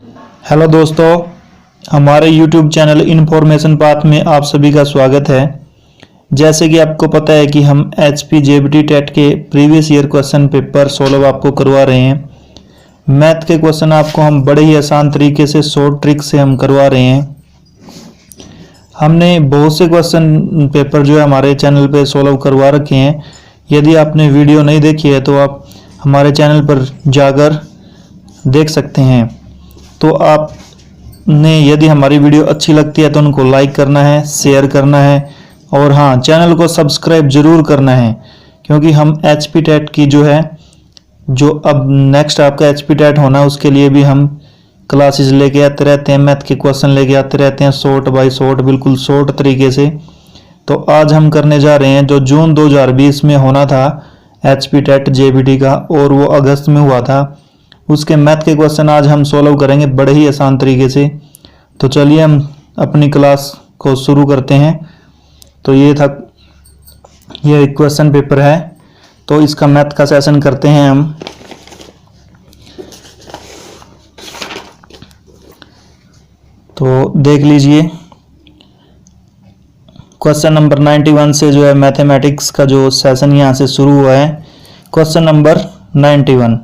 Hello दोस्तों, हमारे YouTube channel information path में आप सभी का स्वागत है। जैसे कि आपको पता है कि हम HP JBT टेट के previous year question paper solve आपको करवा रहे हैं। मैथ के क्वेश्चन आपको हम बड़े ही आसान तरीके से शॉर्ट ट्रिक से हम करवा रहे हैं। हमने बहुत से क्वेश्चन पेपर जो है हमारे चैनल पे सोल्व करवा रखे हैं। यदि आपने वीडियो नहीं देखी है तो आप हमारे चैनल पर जाकर देख सकते हैं। तो आपने यदि हमारी वीडियो अच्छी लगती है तो उनको लाइक करना है, शेयर करना है और हाँ, चैनल को सब्सक्राइब जरूर करना है, क्योंकि हम HP टेट की जो अब नेक्स्ट आपका HP टेट होना है उसके लिए भी हम क्लासेस लेके आते रहते हैं, मैथ के क्वेश्चन लेके आते रहते हैं शॉर्ट बाय शॉर्ट, बिल्कुल शॉर्ट तरीके से। तो आज हम करने जा रहे हैं जो जून 2020 में होना था HP टेट JBT का और वो अगस्त में हुआ था, उसके मैथ के क्वेश्चन आज हम सोल्व करेंगे बड़े ही आसान तरीके से। तो चलिए हम अपनी क्लास को शुरू करते हैं। तो ये क्वेश्चन पेपर है, तो इसका मैथ का सेशन करते हैं हम। तो देख लीजिए, क्वेश्चन नंबर 91 से जो है मैथमेटिक्स का जो सेशन यहाँ से शुरू हुआ है। क्वेश्चन नंबर 91,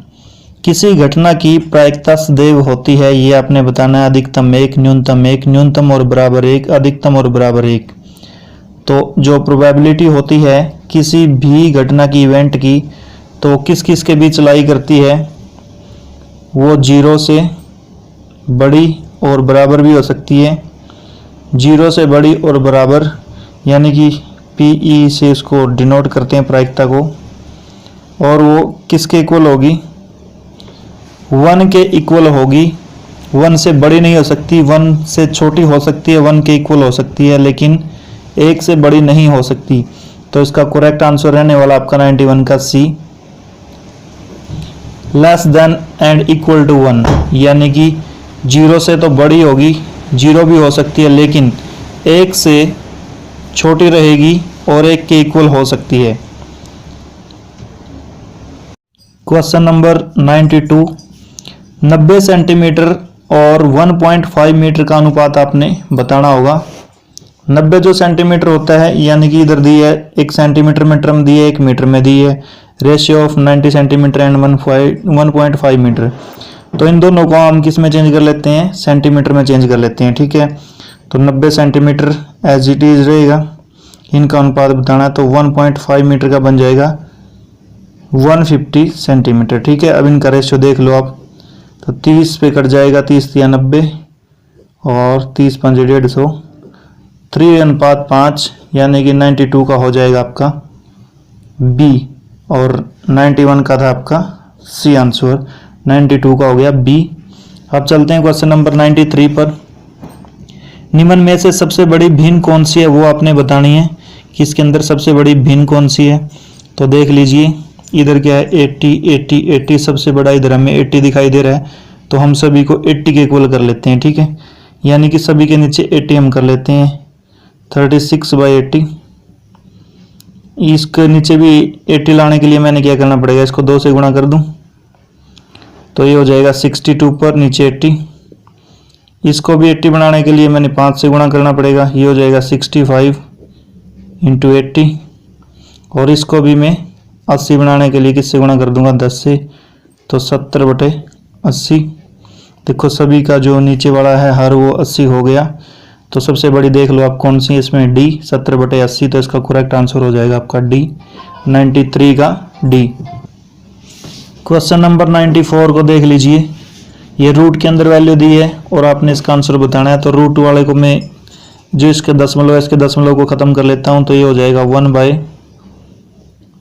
किसी घटना की प्रायिकता सदैव होती है, ये आपने बताना है। अधिकतम 1, न्यूनतम 1, न्यूनतम और बराबर 1, अधिकतम और बराबर 1। तो जो प्रोबेबिलिटी होती है किसी भी घटना की, इवेंट की, तो किस किस के बीच लाई करती है, वो 0 से बड़ी और बराबर भी हो सकती है। 0 से बड़ी और बराबर यानी कि PE से इसको डिनोट करते हैं प्रायिकता को। और वो किसके इक्वल होगी? 1 के इक्वल होगी। 1 से बड़ी नहीं हो सकती, 1 से छोटी हो सकती है, 1 के इक्वल हो सकती है, लेकिन 1 से बड़ी नहीं हो सकती। तो इसका करेक्ट आंसर रहने वाला आपका 91 का C, less than and equal to 1, यानी कि 0 से तो बड़ी होगी, 0 भी हो सकती है, लेकिन 1 से छोटी रहेगी और 1 के इक्वल हो सकती है। क्वेश्चन नंबर 92, 90 सेंटीमीटर और 1.5 मीटर का अनुपात आपने बताना होगा। 90 जो सेंटीमीटर होता है, यानी कि इधर दी है 1 सेंटीमीटर में टर्म दी है, 1 मीटर में दी है। Ratio of 90 centimetre and 1.5 metre. तो इन दोनों को हम किस में चेंज कर लेते हैं? सेंटीमीटर में चेंज कर लेते हैं, ठीक है। तो 90 सेंटीमीटर एज इट इज रहेगा, इनका अनुपात बताना है, तो 1.5 मीटर का बन जाएगा 150 सेंटीमीटर, ठीक है। अब इनका रेशियो देख लो आप, तो 30 पे कट जाएगा, 30 या 90 और 30 5 150, 3:5, यानी कि 92 का हो जाएगा आपका B और 91 का था आपका C आंसर। 92 का हो गया B। अब चलते हैं क्वेश्चन नंबर 93 पर। निम्न में से सबसे बड़ी भिन्न कौन सी है, वो आपने बतानी है कि इसके अंदर सबसे बड़ी भिन्न कौन सी है। तो देख लीजिए, इधर क्या है 80 80 80, सबसे बड़ा इधर हमें 80 दिखाई दे रहा है, तो हम सभी को 80 के इक्वल कर लेते हैं, ठीक है। यानी कि सभी के नीचे 80 हम कर लेते हैं, 36/80। इसके नीचे भी 80 लाने के लिए मैंने क्या करना पड़ेगा, इसको 2 से गुणा कर दूं, तो ये हो जाएगा 62 पर नीचे 80। इसको भी 80 बनाने के लिए मैंने 5 से गुणा करना पड़ेगा, ये हो जाएगा 65 × 80। और इसको भी मैं 80 बनाने के लिए किससे गुणा कर दूंगा? 10 से, तो 70/80। देखो सभी का जो नीचे वाला है हर वो 80 हो गया। तो सबसे बड़ी देख लो आप कौन सी है इसमें? D, 70/80। तो इसका करेक्ट आंसर हो जाएगा आपका D, 93 का D। क्वेश्चन नंबर 94 को देख लीजिए, ये रूट के अंदर वैल्यू दी है और आपने इसका आंसर बताना है। तो रूट वाले को मैं जो इसके दशमलव है, इसके दशमलव को खत्म कर लेता हूँ, तो ये हो जाएगा 1/,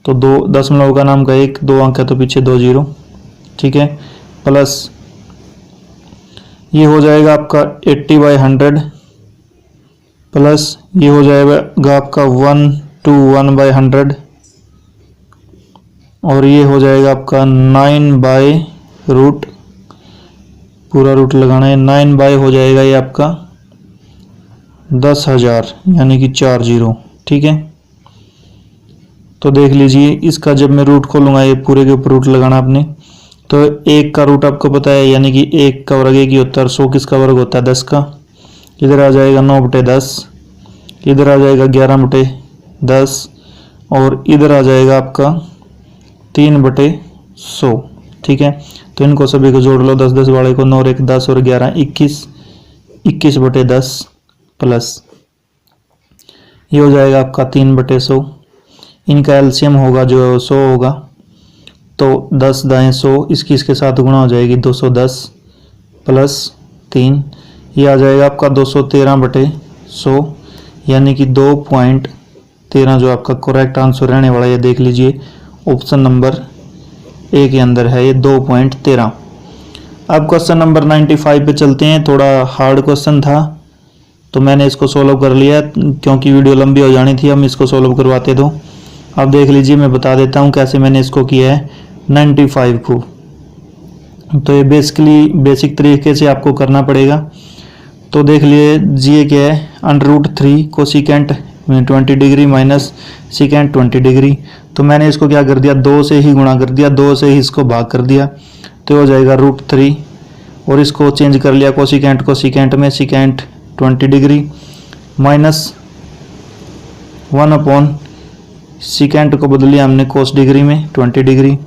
तो 2 दशमलव का नाम का 1, 2 अंक है तो पीछे 2 0, ठीक है। प्लस ये हो जाएगा आपका 80/100, प्लस ये हो जाएगा आपका 1/100, और ये हो जाएगा आपका 9/रूट, पूरा रूट लगाना है, 9/ हो जाएगा ये आपका 10,000, यानी कि 4 0, ठीक है। तो देख लीजिए, इसका जब मैं रूट खोलूंगा, ये पूरे के ऊपर रूट लगाना आपने, तो 1 का रूट आपको पता है, यानी कि 1 का वर्ग 1 ही होता है। 100 किसका वर्ग होता है? 10 का। इधर आ जाएगा 9/10, इधर आ जाएगा 11/10 और इधर आ जाएगा आपका 3/100। ठीक है, तो इनको सभी को जोड़ लो। 10 वाले को, 9 और 1 10 और 11 21, 21/10 प्लस ये हो जाएगा आपका 3/100। इनका एलसीएम होगा जो 100 होगा, तो 10 दाएं 100, इसकी इसके साथ गुणा हो जाएगी 210 प्लस 3, ये आ जाएगा आपका 213/100, यानी कि 2.13 जो आपका करेक्ट आंसर रहने वाला है। ये देख लीजिए, ऑप्शन नंबर ए के अंदर है ये 2.13। अब क्वेश्चन नंबर 95 पे चलते हैं। थोड़ा हार्ड क्वेश्चन था तो मैंने इसको सोल्व कर लिया, क्योंकि वीडियो लंबी हो जानी थी। हम इसको सोल्व करवाते दो। अब देख लीजिए, मैं बता देता हूँ कैसे मैंने इसको किया है 95 को। तो ये बेसिक तरीके से आपको करना पड़ेगा। तो देख लीजिए क्या है, √3 cosecant 20 degree minus secant 20 degree. तो मैंने इसको क्या कर दिया, 2 से ही गुणा कर दिया, 2 से ही इसको भाग कर दिया, तो हो जाएगा √3। और इसको चेंज कर लिया कोसिकेंट को सिकेंट में, सिकेंट 20 डिग्री माइनस 1 सिकेंट को बदल लिया हमने कोस डिग्री में 20 डिग्री।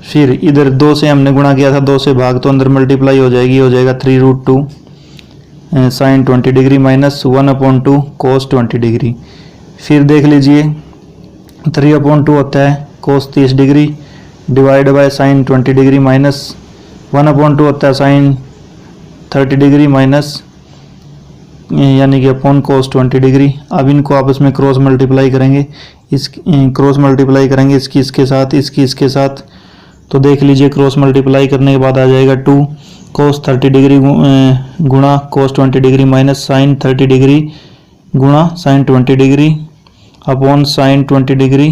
फिर इधर 2 से हमने गुणा किया था, 2 से भाग तो अंदर मल्टीप्लाई हो जाएगी, हो जाएगा 3√2 साइन 20 डिग्री माइनस 1/2 कोस 20 डिग्री। फिर देख लीजिए 3/2 होता है कोस 30 degree divide by sine 20 degree minus 1/2 होता है साइन 30 डिग्री माइनस यानी कि अपॉन कोस 20 डिग्री। अब इनको आपस में क्रॉस मल्टीप्लाई करेंगे, इसकी इसके साथ, इसकी इसके साथ। तो देख लीजिए, क्रॉस मल्टीप्लाई करने के बाद आ जाएगा 2 कोस 30 डिग्री गुणा cos 20 degree minus sine 30 degree गुणा sine 20 degree upon sine 20 degree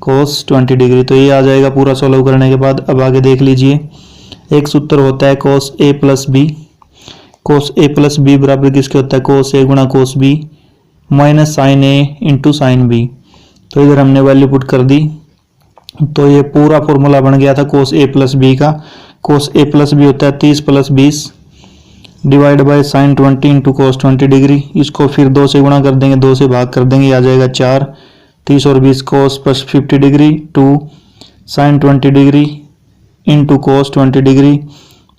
cos 20 degree. तो ये आ जाएगा पूरा सॉल्व करने के बाद। अब आगे देख लीजिए, एक सूत्र होता है कोस ए प्लस बी। कोस ए प्लस बी बराबर किसके होता है? कोस ए गुणा कोस बी माइनस साइन ए इंटू साइन बी। तो इधर हमने वैल्यू पुट कर दी, तो ये पूरा फॉर्मूला बन गया था कोस ए प्लस बी का। कोस ए प्लस बी होता है 30 + 20 divide by sine 20 into cos 20 degree. इसको फिर 2 से गुणा कर देंगे, 2 से भाग कर देंगे, आ जाएगा 4। 30 और 20 cos plus 50 degree 2 sine 20 degree into cos 20 degree.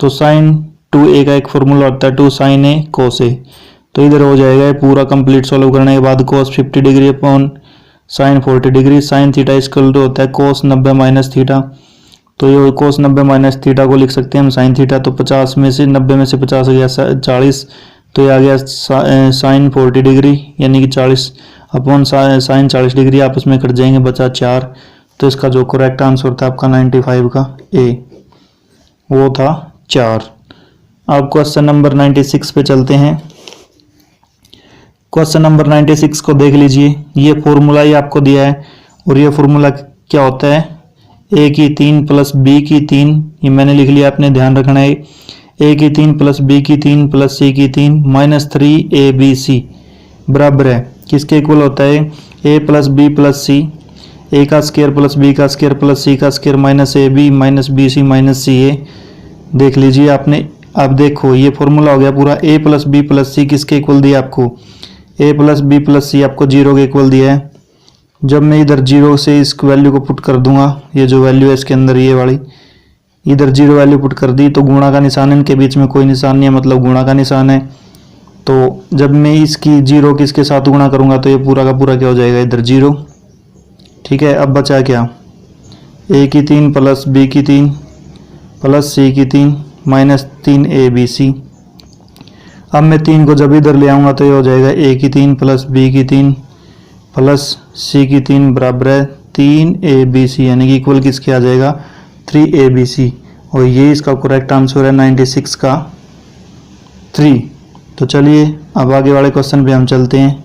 तो साइन 2a का एक फॉर्मूला होता है 2 साइन ए कोस ए। तो इधर हो जाएगा पूरा कंप्लीट सॉल्व करने के बाद cos 50 degree upon sine 40 degree. Sine theta equal to होता है कोस 90 माइनस थीटा। तो ये कोस 90 माइनस थीटा को लिख सकते हैं हम साइन थीटा। तो 50 में से 90 में से 50 गया 40, तो ये आ गया साइन 40 डिग्री यानी कि 40 अपॉन साइन 40 डिग्री, आपस में कट जाएंगे, बचा 4। तो इसका जो करेक्ट आंसर था आपका 95 का ए, वो था 4। अब क्वेश्चन नंबर 96 पे चलते हैं। क्वेश्चन नंबर 96 को देख लीजिए, ये फॉर्मूला ही आपको दिया है और ये फॉर्मूला क्या होता है, a की 3 प्लस b की 3, ये मैंने लिख लिया, आपने ध्यान रखना है। a की 3 प्लस b की 3 प्लस c की 3 माइनस 3abc बराबर है किसके इक्वल होता है, a plus b plus c, a का स्क्वायर प्लस b का स्क्वायर प्लस c का square minus ab minus bc minus ca। देख लीजिए आपने, अब देखो ये फॉर्मूला हो गया पूरा। a plus b plus c किसके इक्वल दिया आपको, a plus b plus c आपको 0 के इक्वल दिया है। जब मैं इधर 0 से इस वैल्यू को पुट कर दूंगा, ये जो वैल्यू है इसके अंदर ये वाली, इधर 0 वैल्यू पुट कर दी, तो गुणा का निशान, इनके बीच में कोई निशान नहीं है, मतलब गुणा का निशान है। तो जब मैं इसकी 0 किसके साथ गुणा करूंगा तो ये पूरा का पूरा क्या हो जाएगा, इधर 0। ठीक है, अब बचा क्या, a की 3 प्लस b की 3 प्लस c की 3 माइनस 3abc। अब मैं 3 को जब इधर ले आऊँगा तो ये हो जाएगा a की 3 प्लस b की 3 प्लस c की 3 बराबर है 3abc, यानी कि इक्वल किसके आ जाएगा 3abc। और ये इसका करेक्ट आंसर है 96 का 3। तो चलिए अब आगे वाले क्वेश्चन पे हम चलते हैं।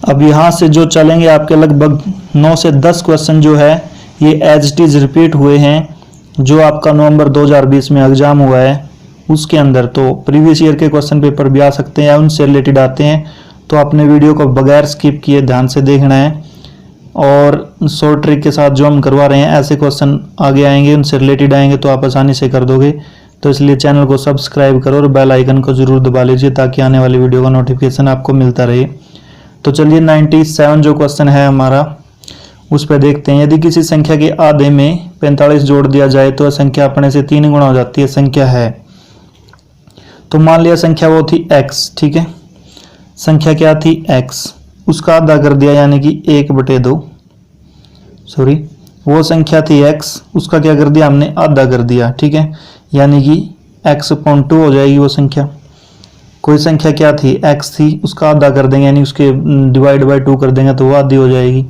अब यहाँ से जो चलेंगे आपके लगभग 9 से 10 क्वेश्चन जो है ये एज इट इज रिपीट हुए हैं, जो आपका नवंबर 2020 में एग्जाम हुआ है उसके अंदर। तो प्रीवियस ईयर के क्वेश्चन पेपर भी आ सकते हैं या उनसे रिलेटेड आते हैं, तो अपने वीडियो को बगैर स्किप किए ध्यान से देखना है। और शॉर्ट ट्रिक के साथ जो हम करवा रहे हैं ऐसे क्वेश्चन आगे आएंगे, उनसे रिलेटेड आएंगे तो आप आसानी से कर दोगे। तो इसलिए चैनल को सब्सक्राइब करो और बेल आइकन को जरूर दबा लीजिए ताकि आने वाली वीडियो का नोटिफिकेशन आपको मिलता रहे। तो चलिए 97 जो क्वेश्चन है हमारा उस पर देखते हैं। यदि किसी संख्या के आधे में 45 जोड़ दिया जाए तो संख्या अपने से 3 गुना हो जाती है। संख्या है, तो मान लिया संख्या वो थी x, ठीक है। संख्या क्या थी x, उसका आधा कर दिया यानी कि 1/2। सॉरी, वो संख्या थी x, उसका क्या कर दिया हमने, आधा कर दिया, ठीक है, यानी कि x/2 हो जाएगी वो संख्या। कोई संख्या क्या थी, x थी, उसका आधा कर देंगे यानी उसके डिवाइड बाय 2 कर देंगे तो वो आधी हो जाएगी।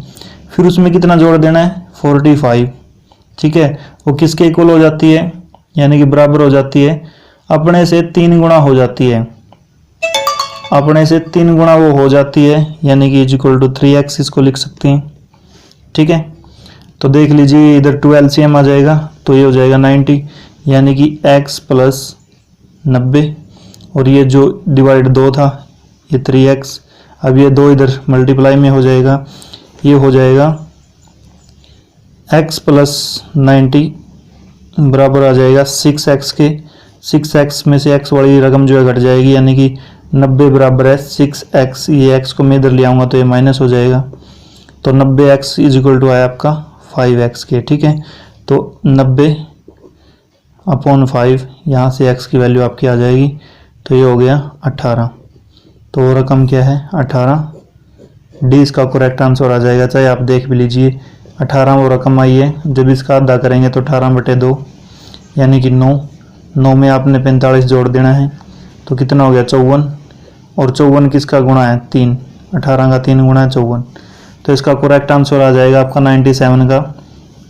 फिर उसमें कितना जोड़ देना है, 45, ठीक है। वो किसके इक्वल हो जाती है, यानी कि बराबर हो जाती है, अपने से 3 गुना हो जाती है। अपने से 3 गुना वो हो जाती है यानी कि = 3x इसको लिख सकते हैं, ठीक है। तो देख लीजिए इधर 2 LCM आ जाएगा तो ये हो जाएगा 90 यानी कि x + 90 और ये जो डिवाइड 2 था ये 3x। अब ये 2 इधर मल्टीप्लाई में हो जाएगा, ये हो जाएगा x + 90 बराबर आ जाएगा 6x के। 6x में से x वाली रकम जो है घट जाएगी यानी कि 90 बराबर है 6x। ये x को मैं इधर ले आऊँगा तो ये माइनस हो जाएगा। तो 90x = आया आपका 5x के, ठीक है। तो 90/5 यहाँ से x की वैल्यू आपकी आ जाएगी तो ये हो गया 18। तो वो रकम क्या है, 18। डी इसका करेक्ट आंसर आ जाएगा। चाहे आप देख भी लीजिए 18 वो रकम आई है। जब इसका आधा करेंगे तो 18/2 यानी कि 9। 9 में आपने 45 जोड़ देना है तो कितना हो गया, 54। और 54 किसका गुणा है, 3। 18 का 3 गुणा है 54। तो इसका करेक्ट आंसर आ जाएगा आपका 97 का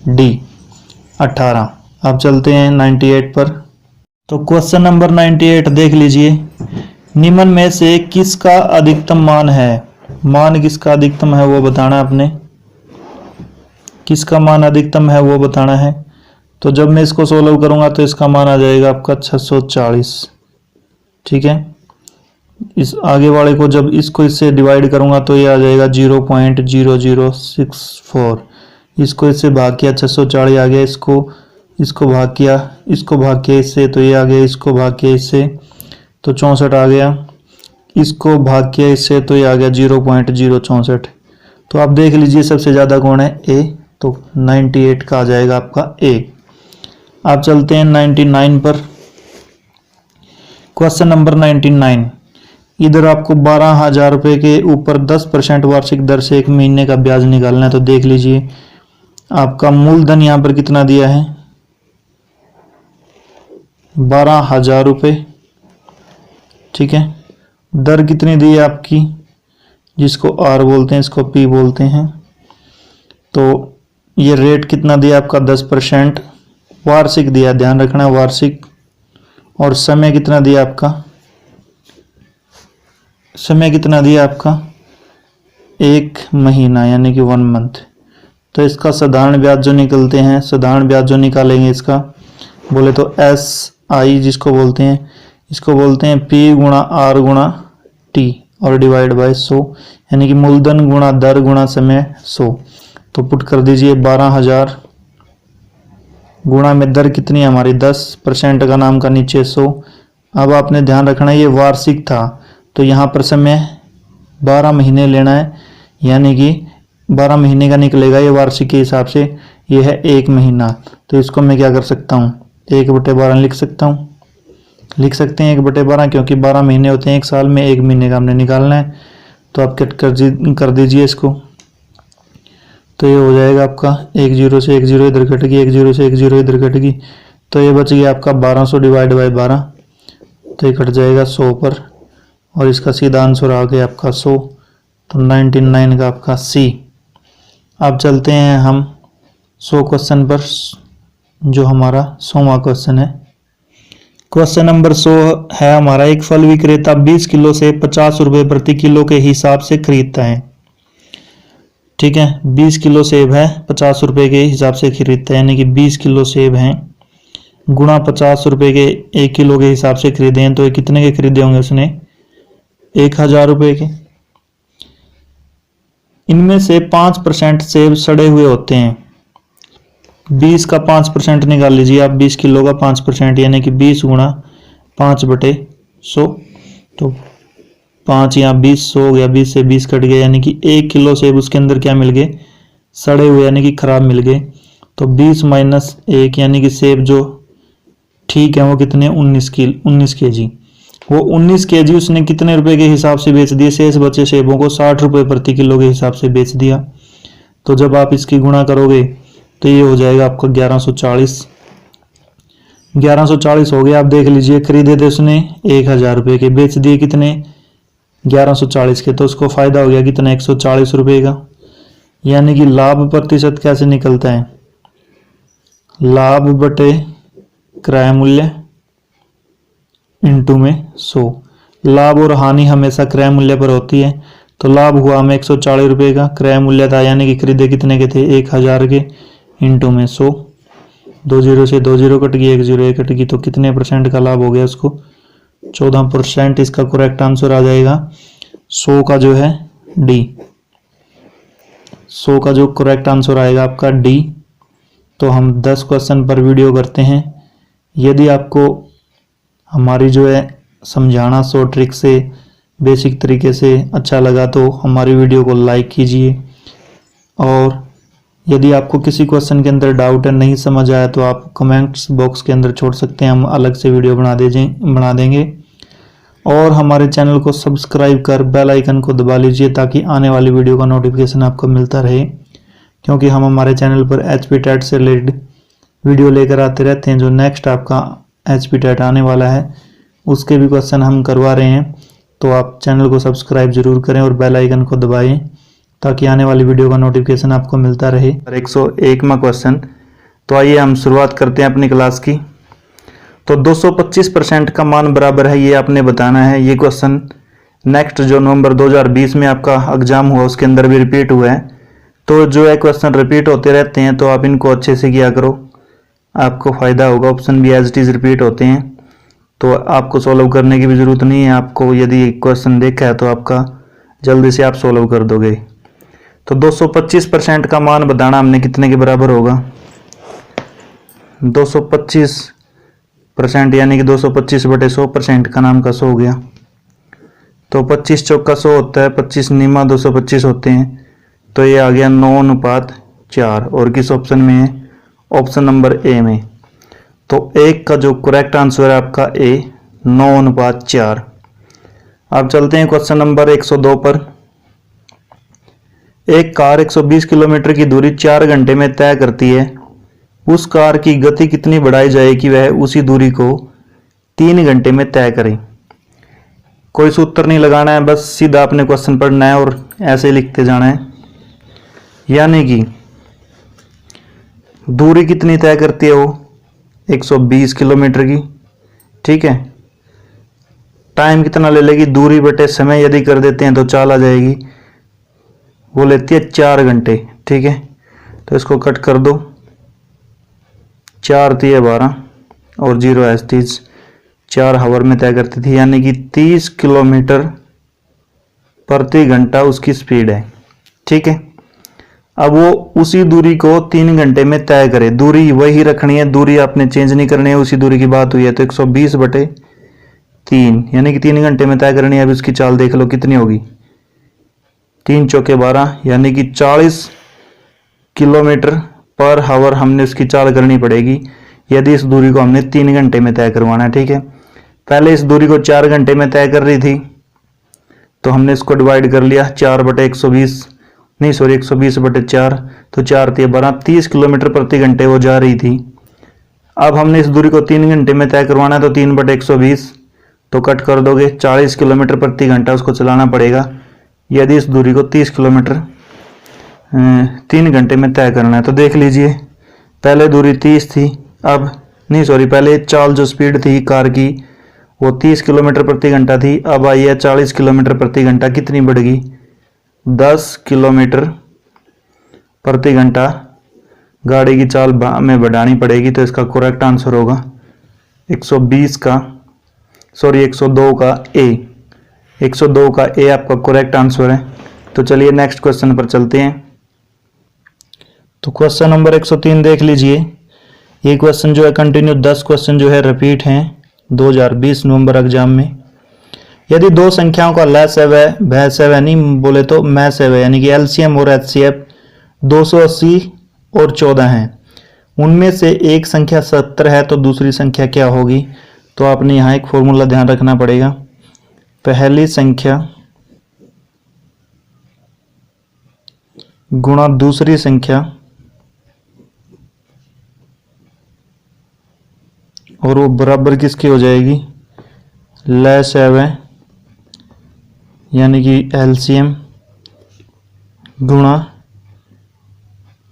डी, 18। अब चलते हैं 98 पर। तो क्वेश्चन नंबर 98 देख लीजिए। निम्न में से किसका अधिकतम मान है, मान किसका अधिकतम है वो बताना है आपने, किसका मान अधिकतम है वो बताना है। तो जब मैं इसको सोल्व करूंगा तो इसका मान आ जाएगा आपका 640, ठीक है। इस आगे वाले को जब इसको इससे डिवाइड करूंगा तो ये आ जाएगा 0.0064। इसको इससे भाग किया 640 आ गया, इसको भाग किया इससे तो ये आ गया, इसको भाग किया इससे तो 64 आ गया, इसको भाग किया इससे तो ये आ गया 0.064। तो आप देख लीजिए सबसे ज़्यादा कौन है, ए। तो 98 का आ जाएगा आपका ए। आप चलते हैं 99 पर। Question number 99। इधर आपको 12,000 रुपये के ऊपर 10% वार्षिक दर से 1 महीने का ब्याज निकालना है। तो देख लीजिए आपका मूलधन यहाँ पर कितना दिया है, 12,000 रुपये, ठीक है। दर कितनी दी है आपकी, जिसको आर बोलते हैं इसको पी बोलते हैं। तो ये रेट कितना दिया आपका, 10%। वार्षिक दिया, ध्यान रखना वार्षिक। और समय कितना दिया आपका, समय कितना दिया आपका, 1 महीना यानी कि 1 मंथ। तो इसका साधारण ब्याज जो निकलते हैं, साधारण ब्याज जो निकालेंगे इसका बोले तो SI जिसको बोलते हैं, इसको बोलते हैं P × R × T और डिवाइड बाय 100 यानी कि मूलधन गुणा दर गुणा समय 100। तो पुट कर दीजिए 12,000 गुणा में दर कितनी है हमारी 10% का नाम का नीचे 100। अब आपने ध्यान रखना ये वार्षिक था तो यहाँ पर समय 12 महीने लेना है यानी कि 12 महीने का निकलेगा ये वार्षिक के हिसाब से। ये है 1 महीना तो इसको मैं क्या कर सकता हूँ, 1/12 लिख सकता हूँ, लिख सकते हैं 1/12 क्योंकि 12 महीने होते हैं एक साल में, 1 महीने का हमने निकालना है। तो आप कट कर दीजिए इसको। तो ये हो जाएगा आपका 1 0 से 1 0 इधर कट गई, 1 0 से 1 0 इधर कट गई तो ये बच गया आपका 1200 डिवाइड बाय 12। तो ये कट जाएगा 100 पर और इसका सीधा आंसर आ गया आपका 100। तो 99 का आपका सी। अब चलते हैं हम 100 क्वेश्चन पर जो हमारा 100वां क्वेश्चन है। क्वेश्चन नंबर 100 है हमारा। एक फल विक्रेता 20 किलो से 50 रुपये प्रति किलो के हिसाब से खरीदता है, ठीक है। 20 किलो सेब है, 50 रुपये के हिसाब से खरीदता है यानी कि 20 किलो सेब हैं गुणा 50 रुपये के 1 किलो के हिसाब से खरीदे हैं। तो ये कितने के खरीदे होंगे उसने, 1,000 रुपये के। इनमें से 5% सेब सड़े हुए होते हैं। 20 का 5% निकाल लीजिए आप, 20 किलो का 5% यानी कि 20 गुणा 5/100, तो 5 यहाँ 20 हो गया, 20 से 20 कट गया, यानी कि 1 किलो सेब उसके अंदर क्या मिल गए, सड़े हुए यानी कि खराब मिल गए। तो 20 माइनस 1 यानी कि सेब जो ठीक है वो कितने, 19 केजी। वो 19 केजी उसने कितने रुपए के हिसाब से बेच दिए, शेष बचे सेबों को 60 रुपए प्रति किलो के हिसाब से बेच दिया। तो जब आप इसकी गुणा करोगे तो ये हो जाएगा आपका 1140 हो गया। आप देख लीजिए, खरीदे थे उसने 1000 रुपए के, बेच दिए कितने, 1140 के, तो उसको फायदा हो गया कितना, 140 रुपए का। यानी कि लाभ प्रतिशत कैसे निकलता है, लाभ बटे क्रय मूल्य इंटू में 100। लाभ और हानि हमेशा क्रय मूल्य पर होती है। तो लाभ हुआ हमें 140 रुपए का, क्रय मूल्य था यानी कि खरीदे कितने के थे, 1000 के, इंटू में 100। 2 जीरो से 2 जीरो कट गई, 1 जीरो कट गई, तो कितने परसेंट का लाभ हो गया उसको, 14%। इसका करेक्ट आंसर आ जाएगा 100 का जो है डी, 100 का जो करेक्ट आंसर आएगा आपका डी। तो हम 10 क्वेश्चन पर वीडियो करते हैं। यदि आपको हमारी जो है समझाना शॉर्ट ट्रिक से, बेसिक तरीके से अच्छा लगा तो हमारी वीडियो को लाइक कीजिए, और यदि आपको किसी क्वेश्चन के अंदर डाउट है, नहीं समझ आया, तो आप कमेंट्स बॉक्स के अंदर छोड़ सकते हैं, हम अलग से वीडियो बना देंगे। और हमारे चैनल को सब्सक्राइब कर बेल आइकन को दबा लीजिए ताकि आने वाली वीडियो का नोटिफिकेशन आपको मिलता रहे, क्योंकि हम हमारे चैनल पर HP टेट से रिलेटेड वीडियो लेकर आते रहते हैं। जो नेक्स्ट आपका HP टेट आने वाला है उसके भी क्वेश्चन हम करवा रहे हैं, तो आप चैनल को सब्सक्राइब जरूर करें और बेल आइकन को दबाएं ताकि आने वाली वीडियो का नोटिफिकेशन आपको मिलता रहे। 101वां क्वेश्चन। तो आइए हम शुरुआत करते हैं अपनी क्लास की। तो 225% का मान बराबर है, ये आपने बताना है। ये क्वेश्चन नेक्स्ट जो नवंबर 2020 में आपका एग्जाम हुआ उसके अंदर भी रिपीट हुआ है। तो जो है क्वेश्चन रिपीट होते रहते हैं, तो आप इनको अच्छे से किया करो, आपको फ़ायदा होगा। ऑप्शन भी एज इट इज़ रिपीट होते हैं, तो आपको सॉल्व करने की भी ज़रूरत नहीं है। आपको यदि क्वेश्चन देखा है तो आपका जल्दी से आप सॉल्व कर दोगे। तो 225% का मान बताना हमने कितने के बराबर होगा, 225% यानी कि 225/100% का नाम का 100 हो गया। तो 25 चौका 100 होता है, 25 निमा 225 होते हैं, तो ये आ गया 9:4। और किस ऑप्शन में है, ऑप्शन नंबर ए में। तो 1 का जो करेक्ट आंसर है आपका ए, 9:4। अब चलते हैं क्वेश्चन नंबर 102 पर। एक कार 120 किलोमीटर की दूरी 4 घंटे में तय करती है। उस कार की गति कितनी बढ़ाई जाए कि वह उसी दूरी को 3 घंटे में तय करे। कोई सूत्र नहीं लगाना है, बस सीधा आपने क्वेश्चन पढ़ना है और ऐसे ही लिखते जाना है। यानी कि दूरी कितनी तय करती है वो, 120 किलोमीटर की, ठीक है। टाइम कितना ले लेगी, दूरी बटे समय यदि कर देते हैं तो चाल आ जाएगी, वो लेती है 4 घंटे, ठीक है। तो इसको कट कर दो, 4 × 12 और 0 है 30, 4 हावर में तय करती थी, यानी कि 30 किलोमीटर प्रति घंटा उसकी स्पीड है, ठीक है। अब वो उसी दूरी को 3 घंटे में तय करे, दूरी वही रखनी है, दूरी आपने चेंज नहीं करनी है, उसी दूरी की बात हुई है। तो 120/3 यानी कि 3 घंटे में तय करनी है। अब इसकी चाल देख लो कितनी होगी, 3 चौके 12 यानी कि 40 किलोमीटर पर हावर हमने उसकी चाल करनी पड़ेगी यदि इस दूरी को हमने 3 घंटे में तय करवाना है, ठीक है। पहले इस दूरी को 4 घंटे में तय कर रही थी, तो हमने इसको डिवाइड कर लिया, 4/120 नहीं सॉरी 120/4, तो 4 × 12, 30 किलोमीटर प्रति घंटे वो जा रही थी। अब हमने इस दूरी को 3 घंटे में तय करवाना है, तो 3/120, तो कट कर दोगे, 40 किलोमीटर प्रति घंटा उसको चलाना पड़ेगा यदि इस दूरी को 30 किलोमीटर 3 घंटे में तय करना है। तो देख लीजिए, पहले दूरी 30 थी, अब नहीं सॉरी पहले चाल जो स्पीड थी कार की वो 30 किलोमीटर प्रति घंटा थी, अब आई है 40 किलोमीटर प्रति घंटा। कितनी बढ़ गई, 10 किलोमीटर प्रति घंटा गाड़ी की चाल में बढ़ानी पड़ेगी। तो इसका करेक्ट आंसर होगा 102 का ए, 102 का ए आपका करेक्ट आंसर है। तो चलिए नेक्स्ट क्वेश्चन पर चलते हैं। तो क्वेश्चन नंबर 103 देख लीजिए। ये क्वेश्चन जो है कंटिन्यू 10 क्वेश्चन जो है रिपीट हैं 2020 नवंबर एग्जाम में। यदि दो संख्याओं का लसाव है भैसव यानी बोले तो मैसव है यानी कि एलसीएम और एचसीएफ 280 और 14 हैं, उनमें से एक संख्या 70 है तो दूसरी संख्या क्या होगी? तो आपने यहाँ एक फॉर्मूला ध्यान रखना पड़ेगा। पहली संख्या गुणा दूसरी संख्या और वो बराबर किसकी हो जाएगी? लसाव यानी कि एलसीएम गुणा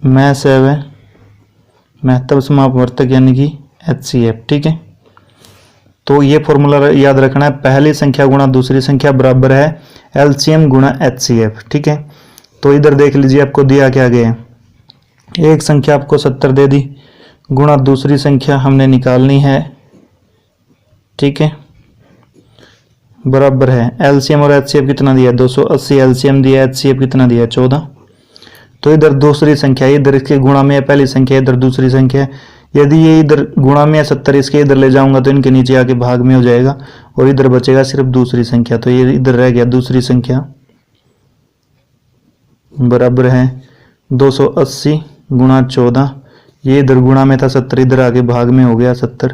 मैसव महत्तम समापवर्तक यानी कि एचसीएफ। ठीक है, तो ये फॉर्मूला याद रखना है। पहली संख्या गुणा दूसरी संख्या बराबर है एलसीएम गुणा एचसीएफ। ठीक है, तो इधर देख लीजिए आपको दिया क्या गया है। एक संख्या आपको 70 दे दी गुणा दूसरी संख्या हमने निकालनी है। ठीक है, बराबर है एलसीएम और एचसीएफ कितना दिया? 280 एलसीएम दिया, एचसीएफ कितना दिया? 14। तो इधर दूसरी संख्या, इधर इसके गुणा में है पहली संख्या, इधर दूसरी संख्या। यदि ये इधर गुणा में है 70, इसके इधर ले जाऊंगा तो इनके नीचे आके भाग में हो जाएगा और इधर बचेगा सिर्फ दूसरी संख्या। तो ये इधर रह गया दूसरी संख्या बराबर है 280 गुणा 14। ये इधर गुणा में था 70, इधर आगे भाग में हो गया 70।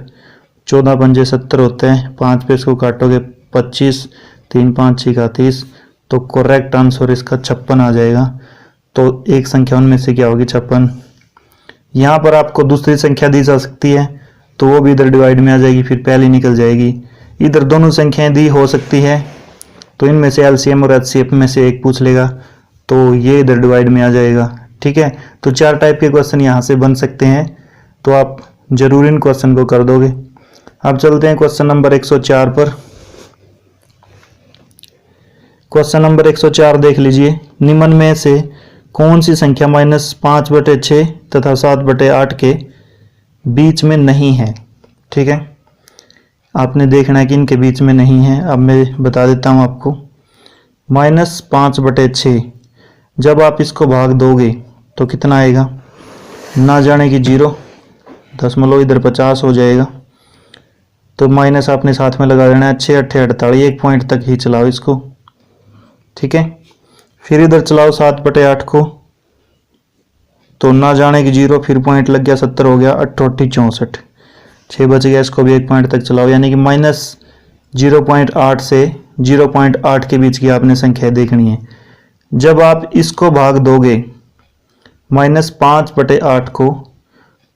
14 पंजे 70 होते हैं, 5 पे इसको काटोगे 25, 3 5 6 30। तो करेक्ट आंसर इसका 56 आ जाएगा। तो एक संख्या उनमें से क्या होगी? 56। यहाँ पर आपको दूसरी संख्या दी जा सकती है तो वो भी इधर डिवाइड में आ जाएगी, फिर पहली निकल जाएगी। इधर दोनों संख्याएं दी हो सकती है तो इनमें से एलसीएम और एचसीएफ में से एक पूछ लेगा तो ये इधर डिवाइड में आ जाएगा। ठीक है, तो 4 टाइप के क्वेश्चन यहाँ से बन सकते हैं, तो आप जरूर इन क्वेश्चन को कर दोगे। अब चलते हैं क्वेश्चन नंबर 104 पर। क्वेश्चन नंबर 104 देख लीजिए। निम्न में से कौन सी संख्या -5/6 तथा 7/8 के बीच में नहीं है? ठीक है, आपने देखना है कि इनके बीच में नहीं है। अब मैं बता देता हूं आपको। -5/6 जब आप इसको भाग दोगे तो कितना आएगा? ना जाने की 0, दशमलव इधर 50 हो जाएगा। तो माइनस आपने साथ में लगा देना है। 6 8 48, 1 पॉइंट तक ही चलाओ इसको। ठीक है, फिर इधर चलाओ 7/8 को, तो ना जाने की 0, फिर पॉइंट लग गया 70 हो गया 88 64, 6 बच गया। इसको भी 1 पॉइंट तक चलाओ, यानी कि -0.8 से 0.8 के बीच की आपने संख्या देखनी है। जब आप इसको भाग दोगे -5/8 को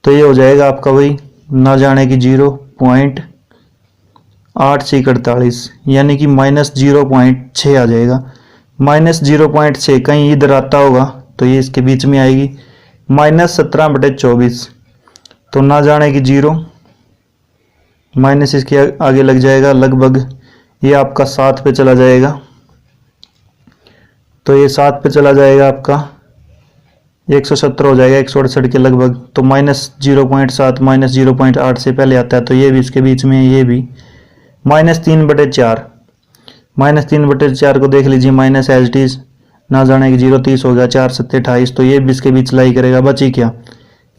तो ये हो जाएगा आपका वही ना जाने की 0.8648 यानी कि -0.6 आ जाएगा। -0.6 कहीं इधर आता होगा तो ये इसके बीच में आएगी। -17/24 तो ना जाने की 0 माइनस इसके आगे लग जाएगा, लगभग ये आपका 7 पे चला जाएगा। तो ये 7 पे चला जाएगा आपका 170 हो जाएगा 168 के लगभग। तो -0.7 -0.8 से पहले आता है तो ये भी इसके बीच में है। ये भी -3/4 -3/4 को देख लीजिए माइनस एज इट इज, ना जाने की 0 30 हो गया 4 7 28। तो ये भी इसके बीच लाई करेगा, बची क्या?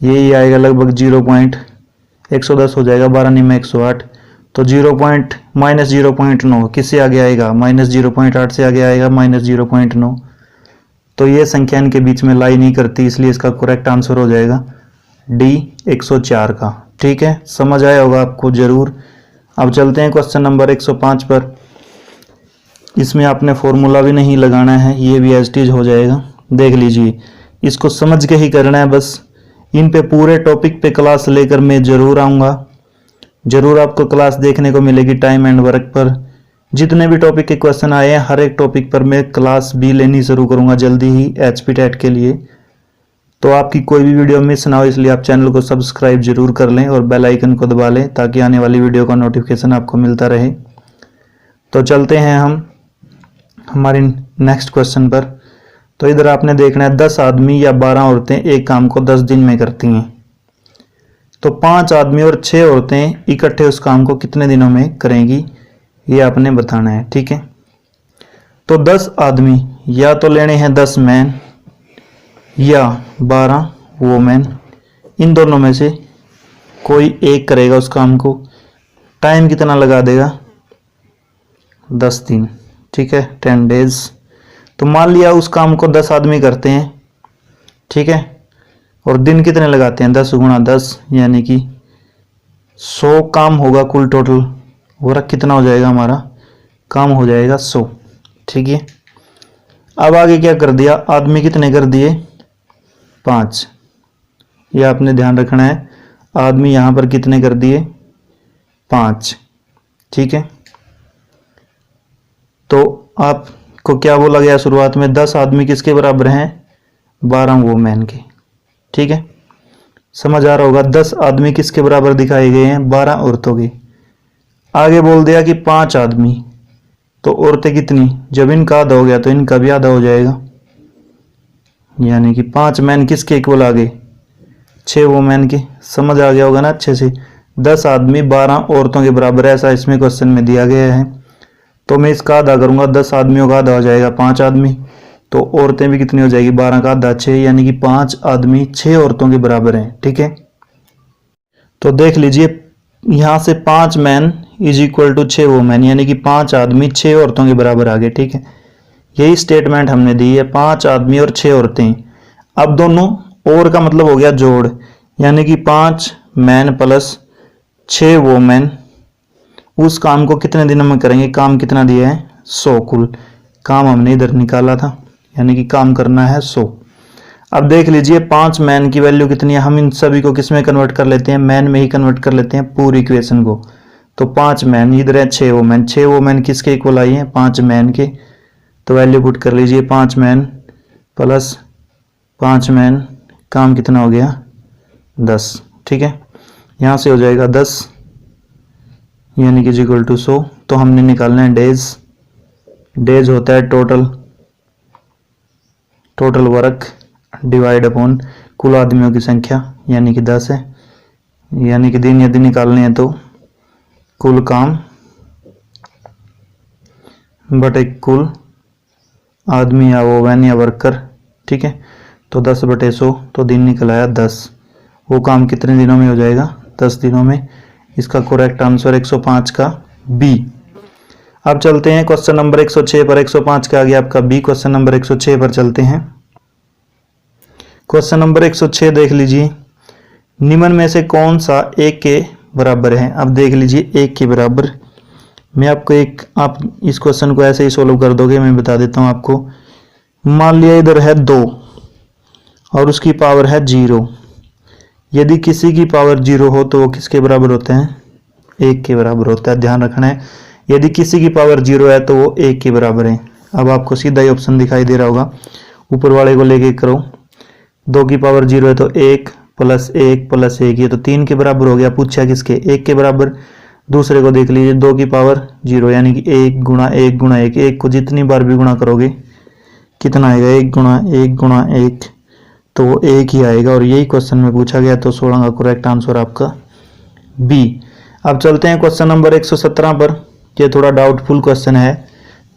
यही आएगा लगभग 0.110 हो जाएगा, 12 9 108। तो -0.9 किससे आगे आएगा? -0.8 से आगे आएगा -0.9। तो ये संख्या इनके बीच में लाई नहीं करती, इसलिए इसका करेक्ट आंसर हो जाएगा डी 104 का। ठीक है, समझ आया होगा आपको जरूर। अब चलते हैं क्वेश्चन नंबर 105 पर। इसमें आपने फॉर्मूला भी नहीं लगाना है, ये भी एज इट इज हो जाएगा। देख लीजिए, इसको समझ के ही करना है बस। इन पे पूरे टॉपिक पे क्लास लेकर मैं जरूर आऊँगा, जरूर आपको क्लास देखने को मिलेगी टाइम एंड वर्क पर। जितने भी टॉपिक के क्वेश्चन आए हैं हर एक टॉपिक पर मैं क्लास भी लेनी शुरू करूँगा जल्दी ही एचपी टेट के लिए। तो आपकी कोई भी वीडियो मिस ना हो, इसलिए आप चैनल को सब्सक्राइब जरूर कर लें और बेल आइकन को दबा लें ताकि आने वाली वीडियो का नोटिफिकेशन आपको मिलता रहे। तो चलते हैं हम हमारे नेक्स्ट क्वेश्चन पर। तो इधर आपने देखना है 10 आदमी या 12 औरतें एक काम को 10 दिन में करती हैं, तो 5 आदमी और 6 औरतें इकट्ठे उस काम को कितने दिनों में करेंगी, ये आपने बताना है। ठीक है, तो 10 आदमी या तो लेने हैं 10 मैन या 12 वोमेन, इन दोनों में से कोई एक करेगा उस काम को। टाइम कितना लगा देगा? 10 दिन, ठीक है, 10 डेज। तो मान लिया उस काम को 10 आदमी करते हैं, ठीक है, और दिन कितने लगाते हैं? 10 गुणा 10 यानी कि 100 काम होगा कुल टोटल। वर्क कितना हो जाएगा हमारा? काम हो जाएगा 100, ठीक है। अब आगे क्या कर दिया? आदमी कितने कर दिए? 5। यह आपने ध्यान रखना है, आदमी यहाँ पर कितने कर दिए? 5, ठीक है। तो आपको क्या बोला गया शुरुआत में? 10 आदमी किसके बराबर हैं? 12 वोमेन के, ठीक है। समझ आ रहा होगा? 10 आदमी किसके बराबर दिखाए गए हैं? 12 औरतों के। आगे बोल दिया कि 5 आदमी, तो औरतें कितनी? जब इनका आधा हो गया तो इनका भी आधा हो जाएगा, यानी कि 5 मैन किसके इक्वल आ गए? 6 वोमेन के। समझ आ गया होगा ना अच्छे से? 10 आदमी 12 औरतों के बराबर, ऐसा इसमें क्वेश्चन में दिया गया है। तो मैं इसका आधा करूंगा, 10 आदमियों का आधा हो जाएगा 5 आदमी, तो औरतें भी कितनी हो जाएगी? 12 का आधा 6, यानी कि 5 आदमी 6 औरतों के बराबर हैं, ठीक है। तो देख लीजिए यहां से 5 man is equal to 6 women, यानी कि 5 आदमी 6 औरतों के बराबर आ गए, ठीक है। यही स्टेटमेंट हमने दी है, 5 आदमी और 6 औरतें। अब दोनों और का मतलब हो गया जोड़, यानी कि 5 मैन प्लस 6 वोमेन उस काम को कितने दिनों में करेंगे? काम कितना दिया है? 100 कुल। काम हमने इधर निकाला था, यानी कि काम करना है 100। अब देख लीजिए 5 मैन की वैल्यू कितनी है? हम इन सभी को किस में कन्वर्ट कर लेते हैं? मैन में ही कन्वर्ट कर लेते हैं पूरी इक्वेशन को। तो 5 मैन इधर है, 6 वोमेन। 6 वोमेन किसके इक्वल आई है? 5 मैन के। तो वैल्यू पुट कर लीजिए, 5 मैन प्लस 5 मैन, काम कितना हो गया? 10, ठीक है। यहाँ से हो जाएगा 10 यानी कि इक्वल टू 100। तो हमने निकालना है डेज। डेज होता है टोटल वर्क डिवाइड अपॉन कुल आदमियों की संख्या, यानी कि 10 है। यानी कि दिन यदि निकालने हैं तो कुल काम बटे कुल आदमी या वोमेन या वर्कर, ठीक है। तो 10 बटे 100, तो दिन निकल आया 10। वो काम कितने दिनों में हो जाएगा? 10 दिनों में। इसका करेक्ट आंसर 105 का बी। अब चलते हैं क्वेश्चन नंबर 106 पर। 105 का आ गया आपका बी। क्वेश्चन नंबर 106 पर चलते हैं। क्वेश्चन नंबर 106 देख लीजिए, निम्न में से कौन सा 1 के बराबर है? अब देख लीजिए 1 के बराबर, मैं आपको आप इस क्वेश्चन को ऐसे ही सोल्व कर दोगे, मैं बता देता हूं आपको। मान लिया इधर है 2 और उसकी पावर है 0। यदि किसी की पावर 0 हो तो वो किसके बराबर होते हैं? 1 के बराबर होता है। ध्यान रखना है, यदि किसी की पावर 0 है तो वो 1 के बराबर है। अब आपको सीधा ही ऑप्शन दिखाई दे रहा होगा, ऊपर वाले को लेके करो। 2 की पावर 0 है तो 1 प्लस 1 प्लस 1, ये तो 3 के बराबर हो गया। पूछा किसके? 1 के बराबर। दूसरे को देख लीजिए, 2 की पावर 0 यानी कि 1 गुणा 1 गुणा 1। 1 को जितनी बार भी गुणा करोगे कितना आएगा? 1 गुणा 1 गुणा 1, तो वो 1 ही आएगा। और यही क्वेश्चन में पूछा गया, तो 16 का करेक्ट आंसर आपका बी। अब चलते हैं क्वेश्चन नंबर 117 पर। ये थोड़ा डाउटफुल क्वेश्चन है।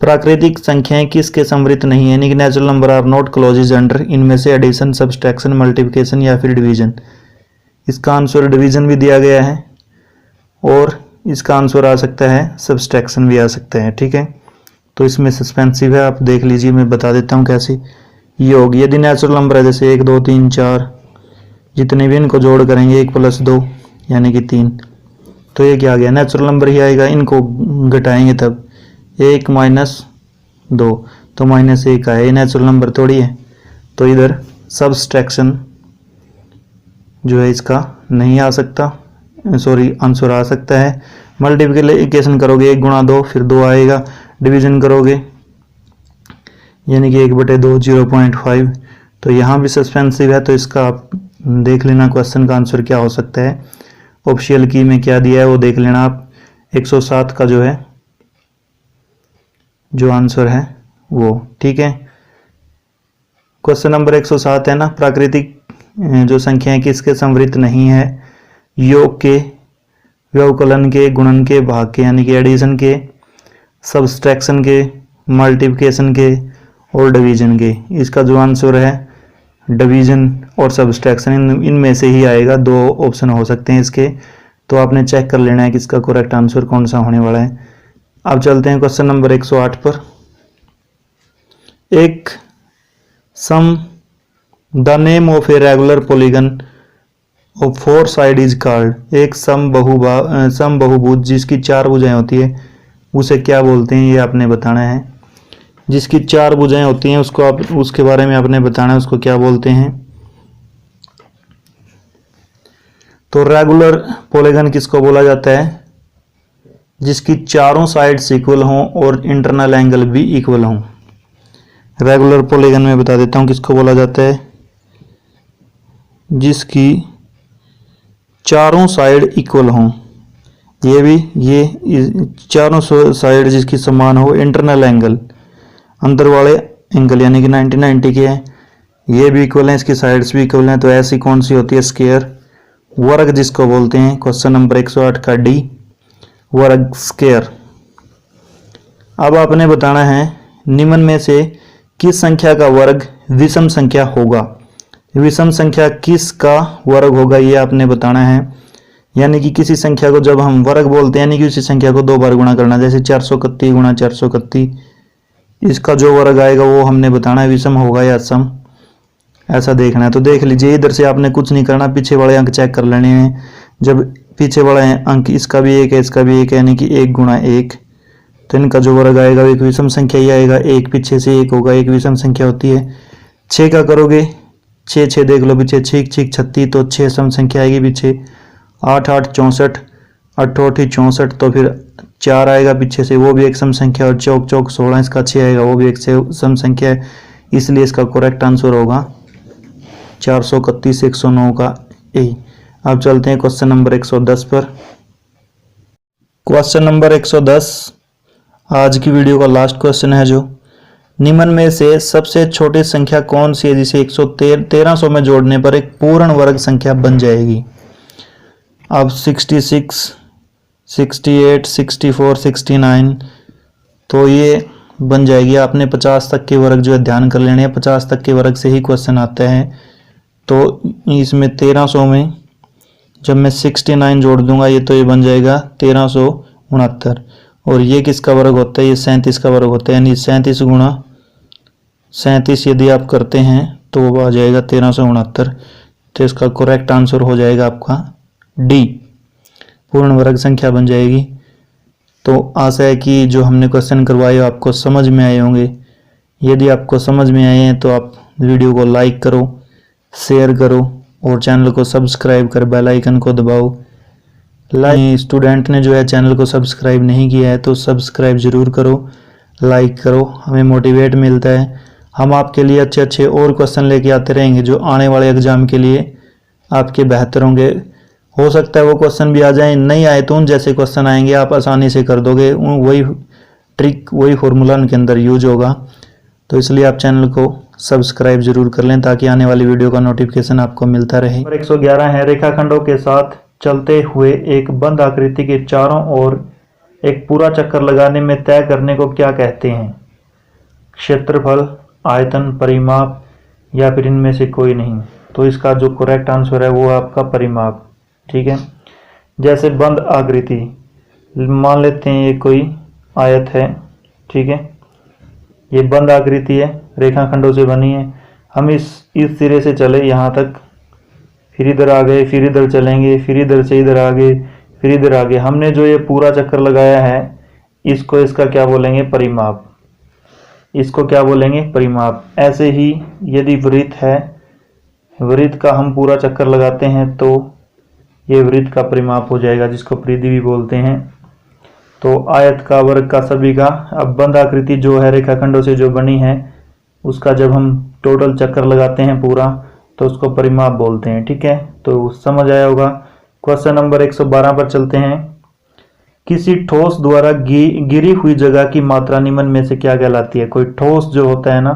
प्राकृतिक संख्याएं किसके समवृत्त नहीं है, यानी कि natural number are not closes under, इनमें से एडिशन, सब्सट्रैक्शन, मल्टीप्लिकेशन या फिर डिवीजन। इसका आंसर डिवीजन भी दिया गया है और इसका आंसर आ सकता है सब्सट्रैक्शन भी आ सकता है, ठीक है। तो इसमें सस्पेंसिव है, आप देख लीजिए, मैं बता देता हूँ कैसे ये होगी। यदि नेचुरल नंबर है जैसे 1 2 3 4, जितने भी इनको जोड़ करेंगे 1 प्लस 2 यानी कि 3, तो ये क्या आ गया? नेचुरल नंबर ही आएगा। इनको घटाएंगे तब 1 माइनस 2, तो -1 आया। ये नेचुरल नंबर थोड़ी है, तो इधर सब्सट्रैक्शन जो है इसका नहीं आ सकता, सॉरी आंसर आ सकता है। मल्टीप्लिकेशन करोगे 1 गुणा 2 फिर 2 आएगा। डिवीजन करोगे यानी कि 1/2 0.5, तो यहाँ भी सस्पेंसिव है। तो इसका आप देख लेना क्वेश्चन का आंसर क्या हो सकता है। ऑप्शियल की में क्या दिया है वो देख लेना आप। 107 का जो है जो आंसर है वो, ठीक है। क्वेश्चन नंबर 107 है ना, प्राकृतिक जो संख्याएं किसके समवृत्त नहीं है? योग के, व्यवकलन के, गुणन के, भाग के यानी कि एडिशन के, सब्सट्रैक्शन के, मल्टीप्लिकेशन के और डिवीजन के। इसका जो आंसर है डिवीजन और सब्सट्रैक्शन इनमें से ही आएगा। 2 ऑप्शन हो सकते हैं इसके, तो आपने चेक कर लेना है कि इसका करेक्ट आंसर कौन सा होने वाला है। अब चलते हैं क्वेश्चन नंबर 108 पर। एक सम the name of a regular polygon of 4 side is called. एक समबहुभुज जिसकी 4 भुजाएं होती है उसे क्या बोलते हैं, ये आपने बताना है। जिसकी 4 भुजाएं होती हैं उसको आप उसके बारे में आपने बताना है, उसको क्या बोलते हैं। तो रेगुलर पॉलीगन किसको बोला जाता है, जिसकी चारों साइड्स इक्वल हों और इंटरनल एंगल भी इक्वल हों। रेगुलर पॉलीगन में बता देता हूं किसको बोला जाता है, जिसकी चारों साइड इक्वल हों। ये चारों साइड जिसकी समान हो, इंटरनल एंगल अंदर वाले एंगल यानी कि 90 के हैं, ये भी इक्वल हैं, इसकी साइड्स भी इक्वल हैं, तो ऐसी कौन सी होती है, स्क्वायर, वर्ग जिसको बोलते हैं। क्वेश्चन नंबर 108 का डी, वर्ग स्क्वायर। अब आपने बताना है निम्न में से किस संख्या का वर्ग विषम संख्या होगा। विषम संख्या किसका वर्ग होगा ये आपने बताना है। यानी कि किसी संख्या को जब हम वर्ग बोलते हैं यानी कि उसी संख्या को 2 बार गुणा करना, जैसे 431 गुणा 431, इसका जो वर्ग आएगा वो हमने बताना है विषम होगा या सम, ऐसा देखना है। तो देख लीजिए, इधर से आपने कुछ नहीं करना, पीछे वाले अंक चेक कर लेने हैं। जब पीछे वाला अंक इसका भी 1 है इसका भी 1 है यानी कि 1 गुणा 1, तो इनका जो वर्ग आएगा एक विषम संख्या ही आएगा। 1 पीछे से 1 होगा, एक विषम संख्या होती है। 6 का करोगे, 6 देख लो पीछे, 6 36, तो 6 सम संख्या आएगी पीछे। 8 8 64, 8 8 64, तो फिर 4 आएगा पीछे से, वो भी एक सम संख्या। और 4 4 16, इसका 6 आएगा, वो भी एक सम संख्या है। इसलिए इसका करेक्ट आंसर होगा 431 109 का ए। अब चलते हैं क्वेश्चन नंबर 110 पर। क्वेश्चन नंबर 110 आज की वीडियो का लास्ट क्वेश्चन है। जो निम्न में से सबसे छोटी संख्या कौन सी है जिसे 1300 में जोड़ने पर एक पूर्ण वर्ग संख्या बन जाएगी। अब 66, 68, 64, 69, तो ये बन जाएगी। आपने 50 तक के वर्ग जो है ध्यान कर लेने हैं, 50 तक के वर्ग से ही क्वेश्चन आते हैं। तो इसमें 1300 में जब मैं 69 जोड़ दूंगा ये, तो ये बन जाएगा 1369। और ये किसका वर्ग होता है, ये 37 का वर्ग होता है। यानी 37 गुणा 37 यदि आप करते हैं तो वो आ जाएगा 1369। तो इसका करेक्ट आंसर हो जाएगा आपका डी, पूर्ण वर्ग संख्या बन जाएगी। तो आशा है कि जो हमने क्वेश्चन करवाए आपको समझ में आए होंगे। यदि आपको समझ में आए हैं तो आप वीडियो को लाइक करो, शेयर करो और चैनल को सब्सक्राइब कर बेल आइकन को दबाओ। स्टूडेंट ने जो है चैनल को सब्सक्राइब नहीं किया है तो सब्सक्राइब जरूर करो, लाइक करो, हमें मोटिवेट मिलता है। हम आपके लिए अच्छे अच्छे और क्वेश्चन लेके आते रहेंगे जो आने वाले एग्जाम के लिए आपके बेहतर होंगे। हो सकता है वो क्वेश्चन भी आ जाए, नहीं आए तो उन जैसे क्वेश्चन आएंगे आप आसानी से कर दोगे, वही ट्रिक वही फॉर्मूला उनके अंदर यूज होगा। तो इसलिए आप चैनल को सब्सक्राइब जरूर कर लें ताकि आने वाली वीडियो का नोटिफिकेशन आपको मिलता रहे। नंबर 111 है, रेखाखंडों के साथ चलते हुए एक बंद आकृति के चारों ओर एक पूरा चक्कर लगाने में तय करने को क्या कहते हैं। क्षेत्रफल, आयतन, परिमाप या फिर इनमें से कोई नहीं। तो इसका जो करेक्ट आंसर है वो आपका परिमाप। ठीक है, जैसे बंद आकृति मान लेते हैं, ये कोई आयत है, ठीक है, ये बंद आकृति है, रेखाखंडों से बनी है। हम इस सिरे से चले यहाँ तक, फिर इधर आ गए, फिर इधर चलेंगे, फिर इधर से इधर आ गए, फिर इधर आ गए। हमने जो ये पूरा चक्कर लगाया है इसको इसका क्या बोलेंगे, परिमाप। इसको क्या बोलेंगे, परिमाप। ऐसे ही यदि वृत्त है, वृत्त का हम पूरा चक्कर लगाते हैं तो ये वृत्त का परिमाप हो जाएगा, जिसको परिधि भी बोलते हैं। तो आयत का, वर्ग का, सभी का। अब बंद आकृति जो है रेखाखंडों से जो बनी है उसका जब हम टोटल चक्कर लगाते हैं पूरा तो उसको परिमाप बोलते हैं। ठीक है, तो समझ आया होगा। क्वेश्चन नंबर 112 पर चलते हैं। किसी ठोस द्वारा गिरी हुई जगह की मात्रा निम्न में से क्या कहलाती है। कोई ठोस जो होता है ना,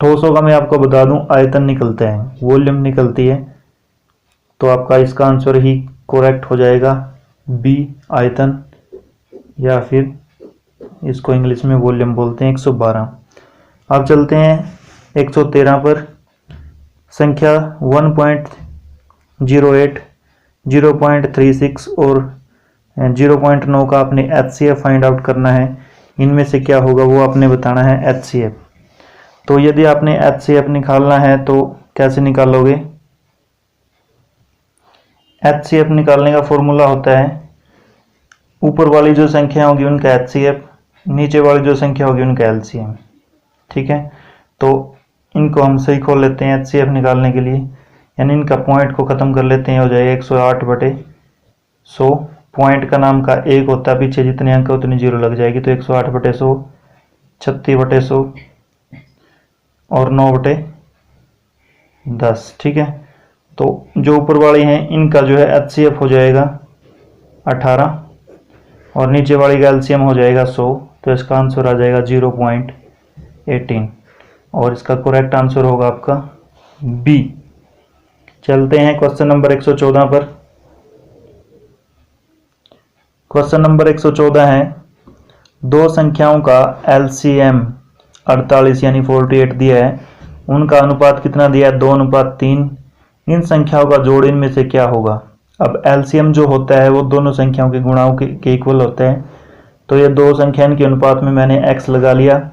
ठोसों का मैं आपको बता दूं आयतन निकलता है, वॉल्यूम निकलती है। तो आपका इसका आंसर ही करेक्ट हो जाएगा बी, आयतन, या फिर इसको इंग्लिश में वॉल्यूम बोलते हैं। 112 अब चलते हैं 113 पर। संख्या 1.08, 0.36 और 0.9 का आपने HCF फाइंड आउट करना है। इनमें से क्या होगा वो आपने बताना है HCF। तो यदि आपने HCF निकालना है तो कैसे निकालोगे? HCF निकालने का फॉर्मूला होता है ऊपर वाली जो संख्या होगी उनका HCF, नीचे वाली जो संख्या होगी उनका LCM। ठीक है, तो इनको हम सही खोल लेते हैं HCF निकालने के लिए, यानी इनका पॉइंट को ख़त्म कर लेते हैं। हो जाएगा 108/100। पॉइंट का नाम का 1 होता है, पीछे जितने अंक उतनी जीरो लग जाएगी। तो 108/100, 36/100 और 9/10। ठीक है, तो जो ऊपर वाली हैं इनका जो है HCF हो जाएगा 18 और नीचे वाली का LCM हो जाएगा 100। तो इसका आंसर आ जाएगा 0.18 और इसका करेक्ट आंसर होगा आपका बी। चलते हैं क्वेश्चन नंबर 114 पर। क्वेश्चन नंबर 114 है, दो संख्याओं का LCM 48 यानी 48 दिया है, उनका अनुपात कितना दिया है? 2:3। इन संख्याओं का जोड़ इनमें से क्या होगा? अब LCM जो होता है वो दोनों संख्याओं के गुणाओं के इक्वल होता है। तो ये दो संख्या के अनुपात में मैंने x लगा लिया,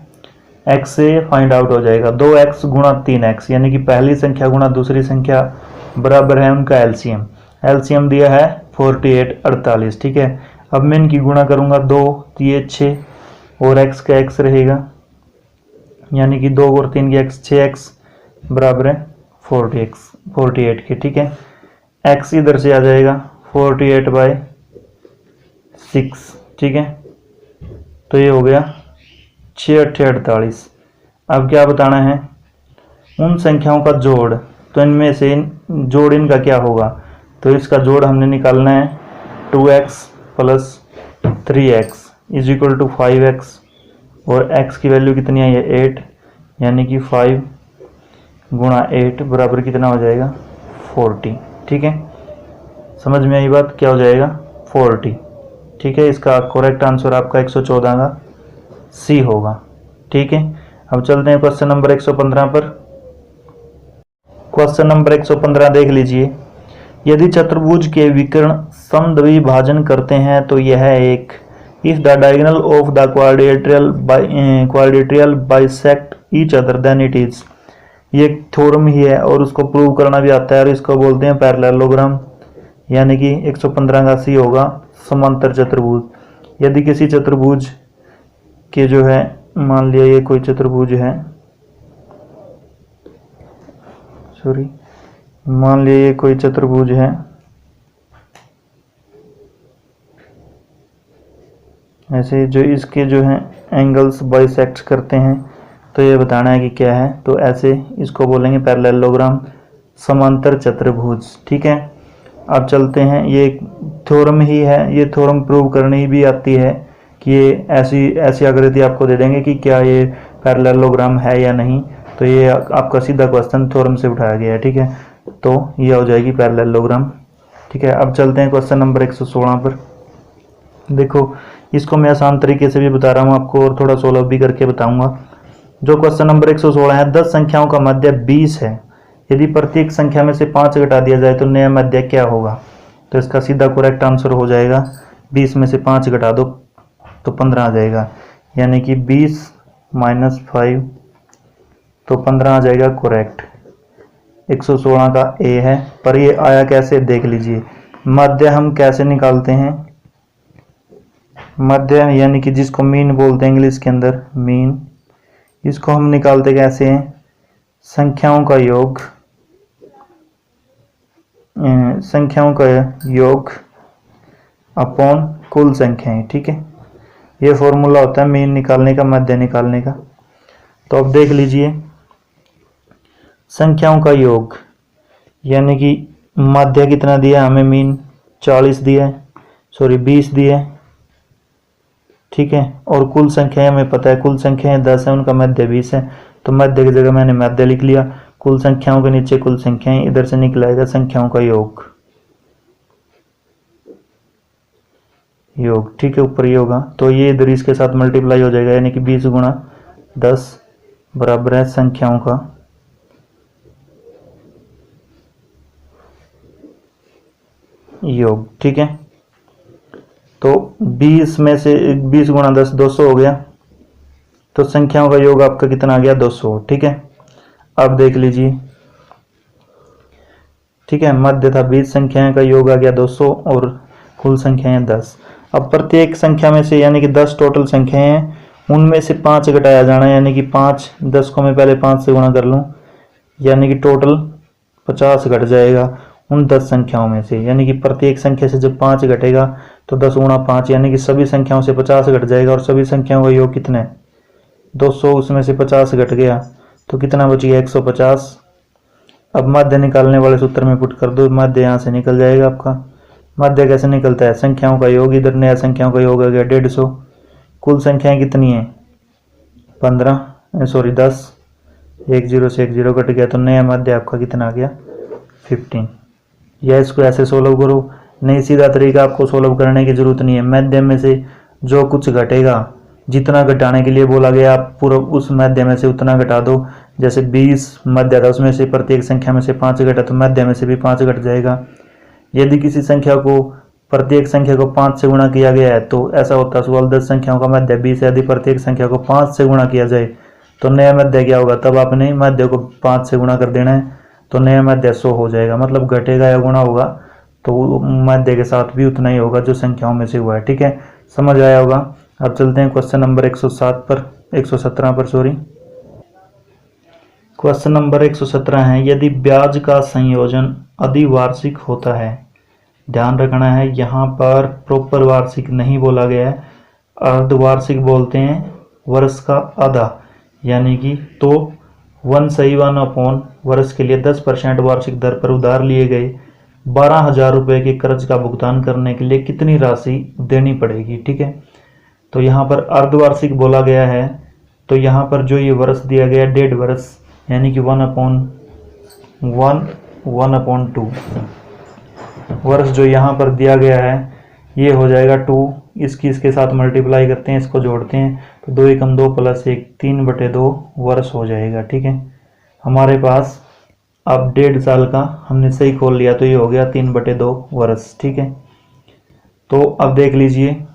x से फाइंड आउट हो जाएगा 2x गुणा 3x, यानी कि पहली संख्या गुणा दूसरी संख्या बराबर है उनका LCM। LCM दिया है 48 48। ठीक है, अब मैं इनकी गुणा करूंगा 2 3 6 और x का x रहेगा, यानी कि 2 और 3 की x 6x बराबर है 48 के। ठीक है, x इधर से आ जाएगा 48/6। ठीक है, तो ये हो गया 6 8 48। अब क्या बताना है? उन संख्याओं का जोड़, तो इनमें से जोड़ इनका क्या होगा? तो इसका जोड़ हमने निकालना है 2x + 3x = 5x और x की वैल्यू कितनी है? ये 8, यानी कि 5 गुणा 8 बराबर कितना हो जाएगा? 40। ठीक है, समझ में आई बात? क्या हो जाएगा? 40। ठीक है, इसका करेक्ट आंसर आपका 114 का सी होगा। ठीक है, अब चलते हैं क्वेश्चन नंबर 115 पर। क्वेश्चन नंबर 115 देख लीजिए, यदि चतुर्भुज के विकर्ण समद्विभाजन करते हैं तो यह एक, if the diagonal of the quadrilateral bisect each other than it is. ये एक थ्योरम ही है और उसको प्रूव करना भी आता है और इसको बोलते हैं पैरेललोग्राम, यानी कि 115 का सी होगा समांतर चतुर्भुज। यदि किसी चतुर्भुज के जो है, मान लिया ये कोई चतुर्भुज है, मान लिया ये कोई चतुर्भुज है, ऐसे जो इसके जो है एंगल्स बाइसेक्ट करते हैं, तो ये बताना है कि क्या है। तो ऐसे इसको बोलेंगे पैरेललोग्राम, समांतर चतुर्भुज। ठीक है, अब चलते हैं, ये एक थ्योरम ही है, ये थ्योरम प्रूव करनी भी आती है कि ये ऐसी आकृति आपको दे देंगे कि क्या ये पैरेललोग्राम है या नहीं। तो ये आपका सीधा क्वेश्चन थ्योरम से उठाया गया है। ठीक है, तो ये हो जाएगी पैरेललोग्राम। ठीक है, अब चलते हैं क्वेश्चन नंबर 116 पर। देखो, इसको मैं आसान तरीके से भी बता रहा हूँ आपको और थोड़ा सोल्व भी करके बताऊंगा। जो क्वेश्चन नंबर 116 है, 10 संख्याओं का मध्य 20 है, यदि प्रत्येक संख्या में से 5 घटा दिया जाए तो नया मध्य क्या होगा? तो इसका सीधा करेक्ट आंसर हो जाएगा 20 में से 5 घटा दो तो 15 आ जाएगा, यानी कि 20 - 5 तो 15 आ जाएगा करेक्ट। 116 का ए है, पर ये आया कैसे देख लीजिए। मध्य हम कैसे निकालते हैं? मध्य यानी कि जिसको मीन बोलते हैं इंग्लिश के अंदर, मीन, इसको हम निकालते कैसे हैं? संख्याओं का योग अपॉन कुल संख्याएं। ठीक है, ये फॉर्मूला होता है मीन निकालने का, मध्य निकालने का। तो अब देख लीजिए, संख्याओं का योग यानी कि मध्य कितना दिया हमें? मीन 40 दिया है, 20 दिया है। ठीक है, और कुल संख्याएं हमें पता है, कुल संख्याएं 10 है, उनका मध्य 20 है। तो मध्य की जगह मैंने मध्य लिख लिया, कुल संख्याओं के नीचे कुल संख्याएं, इधर से निकलाएगा संख्याओं का योग। ठीक है, ऊपर ये होगा तो ये इधर इसके साथ मल्टीप्लाई हो जाएगा, यानी कि 20 × 10 बराबर है संख्याओं का योग। ठीक है, तो 20 में से 20 गुणा 10 200 हो गया, तो संख्याओं का योग आपका कितना आ गया 200। ठीक है, अब देख लीजिए। ठीक है, मध्य था 20, संख्याएं का योग आ गया 200 और कुल संख्याएं 10। अब प्रत्येक संख्या में से यानी कि 10 टोटल संख्याएं हैं, उनमें से 5 घटाया जाना है, यानी कि 5 10 को मैं पहले 5 से गुणा कर लूं, यानी कि टोटल 50 घट जाएगा उन 10 संख्याओं में से। यानी कि प्रत्येक संख्या से जब 5 घटेगा तो 10 गुणा 5 यानी कि सभी संख्याओं से 50 घट जाएगा, और सभी संख्याओं का योग कितना है 200, उसमें से 50 घट गया तो कितना बच गया 150। अब माध्य निकालने वाले सूत्र में पुट कर दो, माध्य यहाँ से निकल जाएगा आपका। माध्य कैसे निकलता है, संख्याओं का योग, इधर नया संख्याओं का योग आ गया 150। कुल संख्याएं कितनी है 10, 1 0 से 1 0 कट गया, तो नया माध्य आपका कितना आ गया 15। या इसको ऐसे सोल्व करो, नहीं सीधा तरीका आपको सोल्व करने की जरूरत नहीं है। माध्यम में से जो कुछ घटेगा, जितना घटाने के लिए बोला गया आप पूरा उस माध्यम में से उतना घटा दो। जैसे 20 मध्य था, उसमें से प्रत्येक संख्या में से 5 घटा तो मध्य में से भी 5 घट जाएगा। यदि किसी संख्या को प्रत्येक संख्या को 5 से गुणा किया गया है तो ऐसा होता है 10 संख्याओं का मध्य 20 है। यदि प्रत्येक संख्या को 5 से गुणा किया जाए तो नया मध्य क्या होगा, तब आपने मध्य को 5 से गुणा कर देना है तो नया मध्य 100 हो जाएगा। मतलब घटेगा या गुणा होगा तो मध्य के साथ भी उतना ही होगा जो संख्याओं में से हुआ है। ठीक है, समझ आया होगा। अब चलते हैं क्वेश्चन नंबर 117 पर सॉरी। क्वेश्चन नंबर 117 है, यदि ब्याज का संयोजन अधिवार्षिक होता है, ध्यान रखना है यहाँ पर प्रॉपर वार्षिक नहीं बोला गया है, अर्धवार्षिक बोलते हैं, वर्ष का आधा, यानी कि तो 1/1 वर्ष के लिए 10% वार्षिक दर पर उधार लिए गए 12,000 रुपये के कर्ज का भुगतान करने के लिए कितनी राशि देनी पड़ेगी। ठीक है, तो यहाँ पर अर्धवार्षिक बोला गया है, तो यहाँ पर जो ये वर्ष दिया गया 1.5 वर्ष, यानी कि 1/2 वर्ष जो यहाँ पर दिया गया है ये हो जाएगा 2। इसके साथ मल्टीप्लाई करते हैं, इसको जोड़ते हैं तो 2 एकम 2 प्लस 1 3/2 वर्ष हो जाएगा। ठीक है, हमारे पास अब 1.5 साल का हमने सही खोल लिया तो ये हो गया 3/2 वर्ष। ठीक है, तो अब देख लीजिए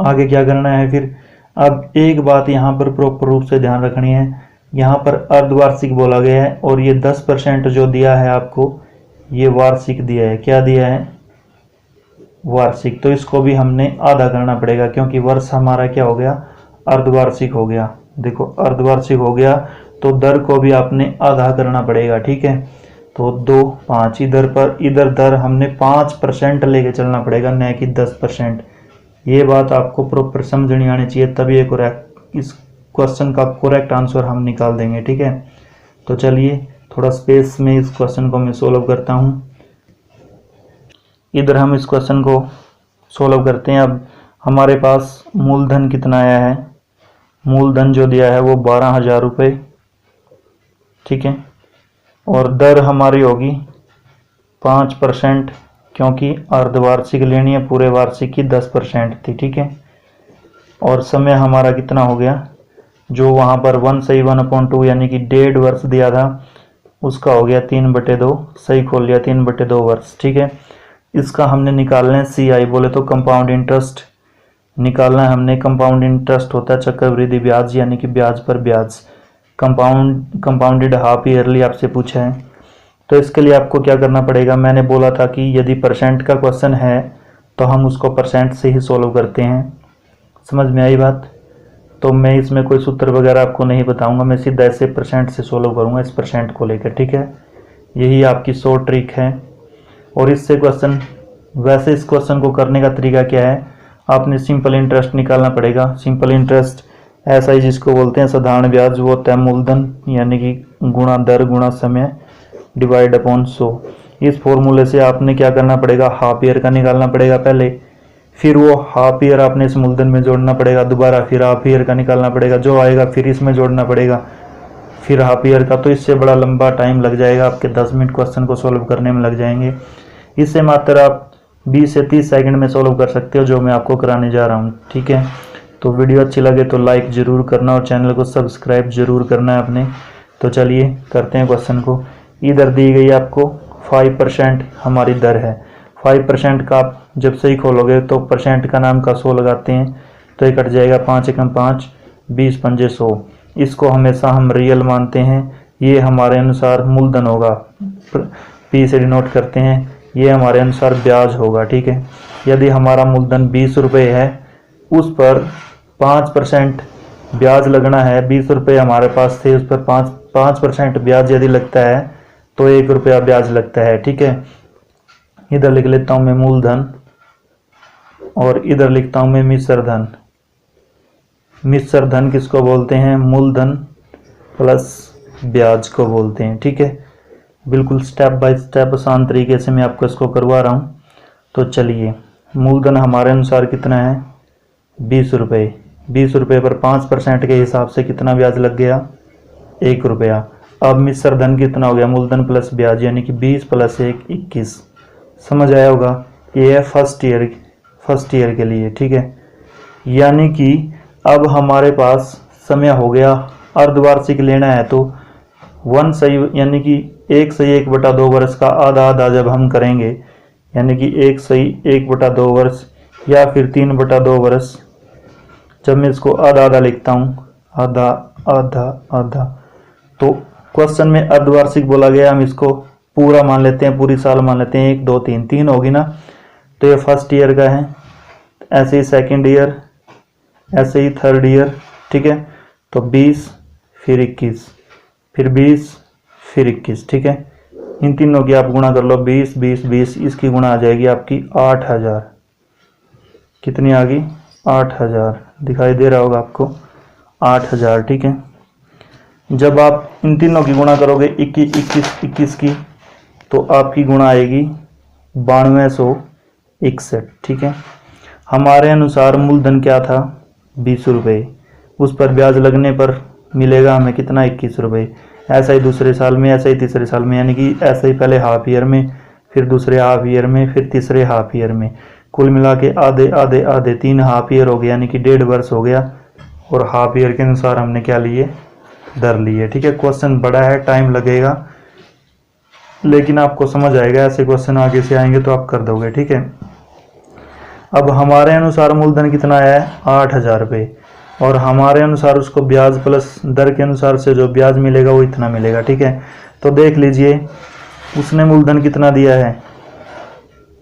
आगे क्या करना है फिर। अब एक बात यहाँ पर प्रॉपर रूप से ध्यान रखनी है, यहाँ पर अर्धवार्षिक बोला गया है और ये 10% जो दिया है आपको ये वार्षिक दिया है। क्या दिया है, वार्षिक, तो इसको भी हमने आधा करना पड़ेगा क्योंकि वर्ष हमारा क्या हो गया अर्धवार्षिक हो गया। देखो अर्धवार्षिक हो गया तो दर को भी आपने आधा करना पड़ेगा। ठीक है, तो 2 5 इधर दर हमने 5% लेके चलना पड़ेगा, न कि 10%। ये बात आपको प्रॉपर समझनी आनी चाहिए, तभी ये इस क्वेश्चन का करेक्ट आंसर हम निकाल देंगे। ठीक है, तो चलिए थोड़ा स्पेस में इस क्वेश्चन को मैं सोल्व करता हूँ। इधर हम इस क्वेश्चन को सोल्व करते हैं। अब हमारे पास मूलधन कितना आया है, मूलधन जो दिया है वो 12,000 रुपये। ठीक है, और दर हमारी होगी 5% क्योंकि अर्धवार्षिक लेनी है, पूरे वार्षिक की 10% थी। ठीक है, और समय हमारा कितना हो गया, जो वहाँ पर 1/1/2 यानी कि 1.5 वर्ष दिया था उसका हो गया 3/2, सही खोल लिया 3/2 वर्ष। ठीक है, इसका हमने निकालना है CI बोले तो कंपाउंड इंटरेस्ट निकालना है हमने। कंपाउंड इंटरेस्ट होता है चक्रवृद्धि ब्याज, यानी कि ब्याज पर ब्याज। कंपाउंडेड हाफ ईयरली आपसे पूछा है, तो इसके लिए आपको क्या करना पड़ेगा, मैंने बोला था कि यदि परसेंट का क्वेश्चन है तो हम उसको परसेंट से ही सोल्व करते हैं। समझ में आई बात, तो मैं इसमें कोई सूत्र वगैरह आपको नहीं बताऊंगा, मैं सीधा ऐसे परसेंट से सोल्व करूंगा इस परसेंट को लेकर। ठीक है, यही आपकी शॉर्ट ट्रिक है। और इससे क्वेश्चन, वैसे इस क्वेश्चन को करने का तरीका क्या है, आपने सिंपल इंटरेस्ट निकालना पड़ेगा। सिंपल इंटरेस्ट ऐसा ही जिसको बोलते हैं साधारण ब्याज, वो होता है मूलधन यानी कि गुणा दर गुणा समय डिवाइड अपॉन 100। इस फॉर्मूले से आपने क्या करना पड़ेगा, हाफ ईयर का निकालना पड़ेगा पहले, फिर वो हाफ ईयर आपने इस मूलधन में जोड़ना पड़ेगा दोबारा, फिर हाफ ईयर का निकालना पड़ेगा, जो आएगा फिर इसमें जोड़ना पड़ेगा, फिर हाफ ईयर का। तो इससे बड़ा लंबा टाइम लग जाएगा, आपके 10 मिनट क्वेश्चन को सोल्व करने में लग जाएंगे। इससे मात्र आप 20 से 30 सेकंड में सोल्व कर सकते हो, जो मैं आपको कराने जा रहा हूँ। ठीक है, तो वीडियो अच्छी लगे तो लाइक ज़रूर करना और चैनल को सब्सक्राइब ज़रूर करना है अपने। तो चलिए करते हैं क्वेश्चन को। इधर दी गई आपको 5% हमारी दर है। 5% का आप जब सही खोलोगे तो परसेंट का नाम का 100 लगाते हैं तो ये कट जाएगा 5 एकम 5, 20 पंजे 100। इसको हमेशा हम रियल मानते हैं। ये हमारे अनुसार मूलधन होगा, पी से डिनोट करते हैं। ये हमारे अनुसार ब्याज होगा, ठीक है। यदि हमारा मूलधन 20 रुपये है, उस पर 5% ब्याज लगना है। 20 रुपये हमारे पास थे, उस पर 5% ब्याज यदि लगता है तो 1 रुपया ब्याज लगता है, ठीक है। इधर लिख लेता हूँ मैं मूलधन और इधर लिखता हूँ मैं मिश्र धन। मिश्र धन किसको बोलते हैं? मूलधन प्लस ब्याज को बोलते हैं, ठीक है। बिल्कुल स्टेप बाय स्टेप आसान तरीके से मैं आपको इसको करवा रहा हूँ। तो चलिए, मूलधन हमारे अनुसार कितना है? 20 रुपये। 20 रुपये पर 5% के हिसाब से कितना ब्याज लग गया? 1 रुपया। अब मिश्र धन कितना हो गया? मूलधन प्लस ब्याज, यानी कि 20 + 1 21। समझ आया होगा? ये है फर्स्ट ईयर के लिए, ठीक है। यानी कि अब हमारे पास समय हो गया अर्धवार्षिक लेना है, तो 1 सही यानी कि 1 सही 1/2 वर्ष का आधा आधा जब हम करेंगे, यानी कि 1 सही 1/2 वर्ष या फिर 3/2 वर्ष, जब मैं इसको आधा आधा लिखता हूँ, आधा आधा आधा, तो क्वेश्चन में अर्धवार्षिक बोला गया, हम इसको पूरा मान लेते हैं, पूरी साल मान लेते हैं। 1 2 3 3 होगी ना, तो ये फर्स्ट ईयर का है। ऐसे ही सेकंड ईयर, ऐसे ही थर्ड ईयर, ठीक है। तो 20 फिर 21 फिर 20 फिर 21, ठीक है। इन तीनों की आप गुणा कर लो, 20 20 20, इसकी गुणा आ जाएगी आपकी 8000। कितनी आ गई? 8000। दिखाई दे रहा होगा आपको? 8000, ठीक है। जब आप इन तीनों की गुणा करोगे 21 की, तो आपकी गुणा आएगी 9261, ठीक है। हमारे अनुसार मूलधन क्या था? 20 रुपये। उस पर ब्याज लगने पर मिलेगा हमें कितना? 21 रुपये। ऐसा ही दूसरे साल में, ऐसा ही तीसरे साल में, यानी कि ऐसे ही पहले हाफ ईयर में, फिर दूसरे हाफ ईयर में, फिर तीसरे हाफ ईयर में, कुल मिला के आधे आधे आधे 3 हाफ ईयर हो गया, यानी कि 1.5 वर्ष हो गया। और हाफ ईयर के अनुसार हमने क्या लिए? दर लिए, ठीक है। क्वेश्चन बड़ा है, टाइम लगेगा, लेकिन आपको समझ आएगा। ऐसे क्वेश्चन आगे से आएंगे तो आप कर दोगे, ठीक है। अब हमारे अनुसार मूलधन कितना है? 8000 रुपये। और हमारे अनुसार उसको ब्याज प्लस दर के अनुसार से जो ब्याज मिलेगा वो इतना मिलेगा, ठीक है। तो देख लीजिए, उसने मूलधन कितना दिया है?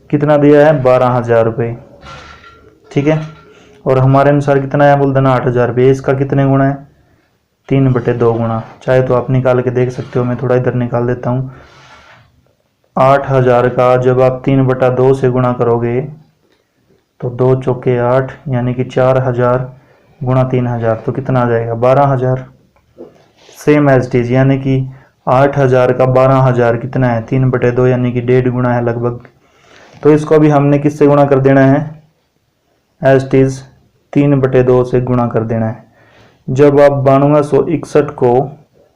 कितना दिया है? 12000 रुपये, ठीक है। और हमारे अनुसार कितना है मूलधन? 8000 रुपये। इसका कितने गुना है? 3/2 गुना। चाहे तो आप निकाल के देख सकते हो, मैं थोड़ा इधर निकाल देता हूँ। 8000 का जब आप 3/2 से गुणा करोगे तो 2 चौके 8, यानी कि 4000 गुणा 3000, तो कितना आ जाएगा? 12000। सेम एज इट इज, यानी कि 8000 का 12000 कितना है? 3/2, यानी कि 1.5 गुना है लगभग। तो इसको भी हमने किससे गुणा कर देना है? एज इट इज 3/2 से गुणा कर देना है। जब आप 9261 को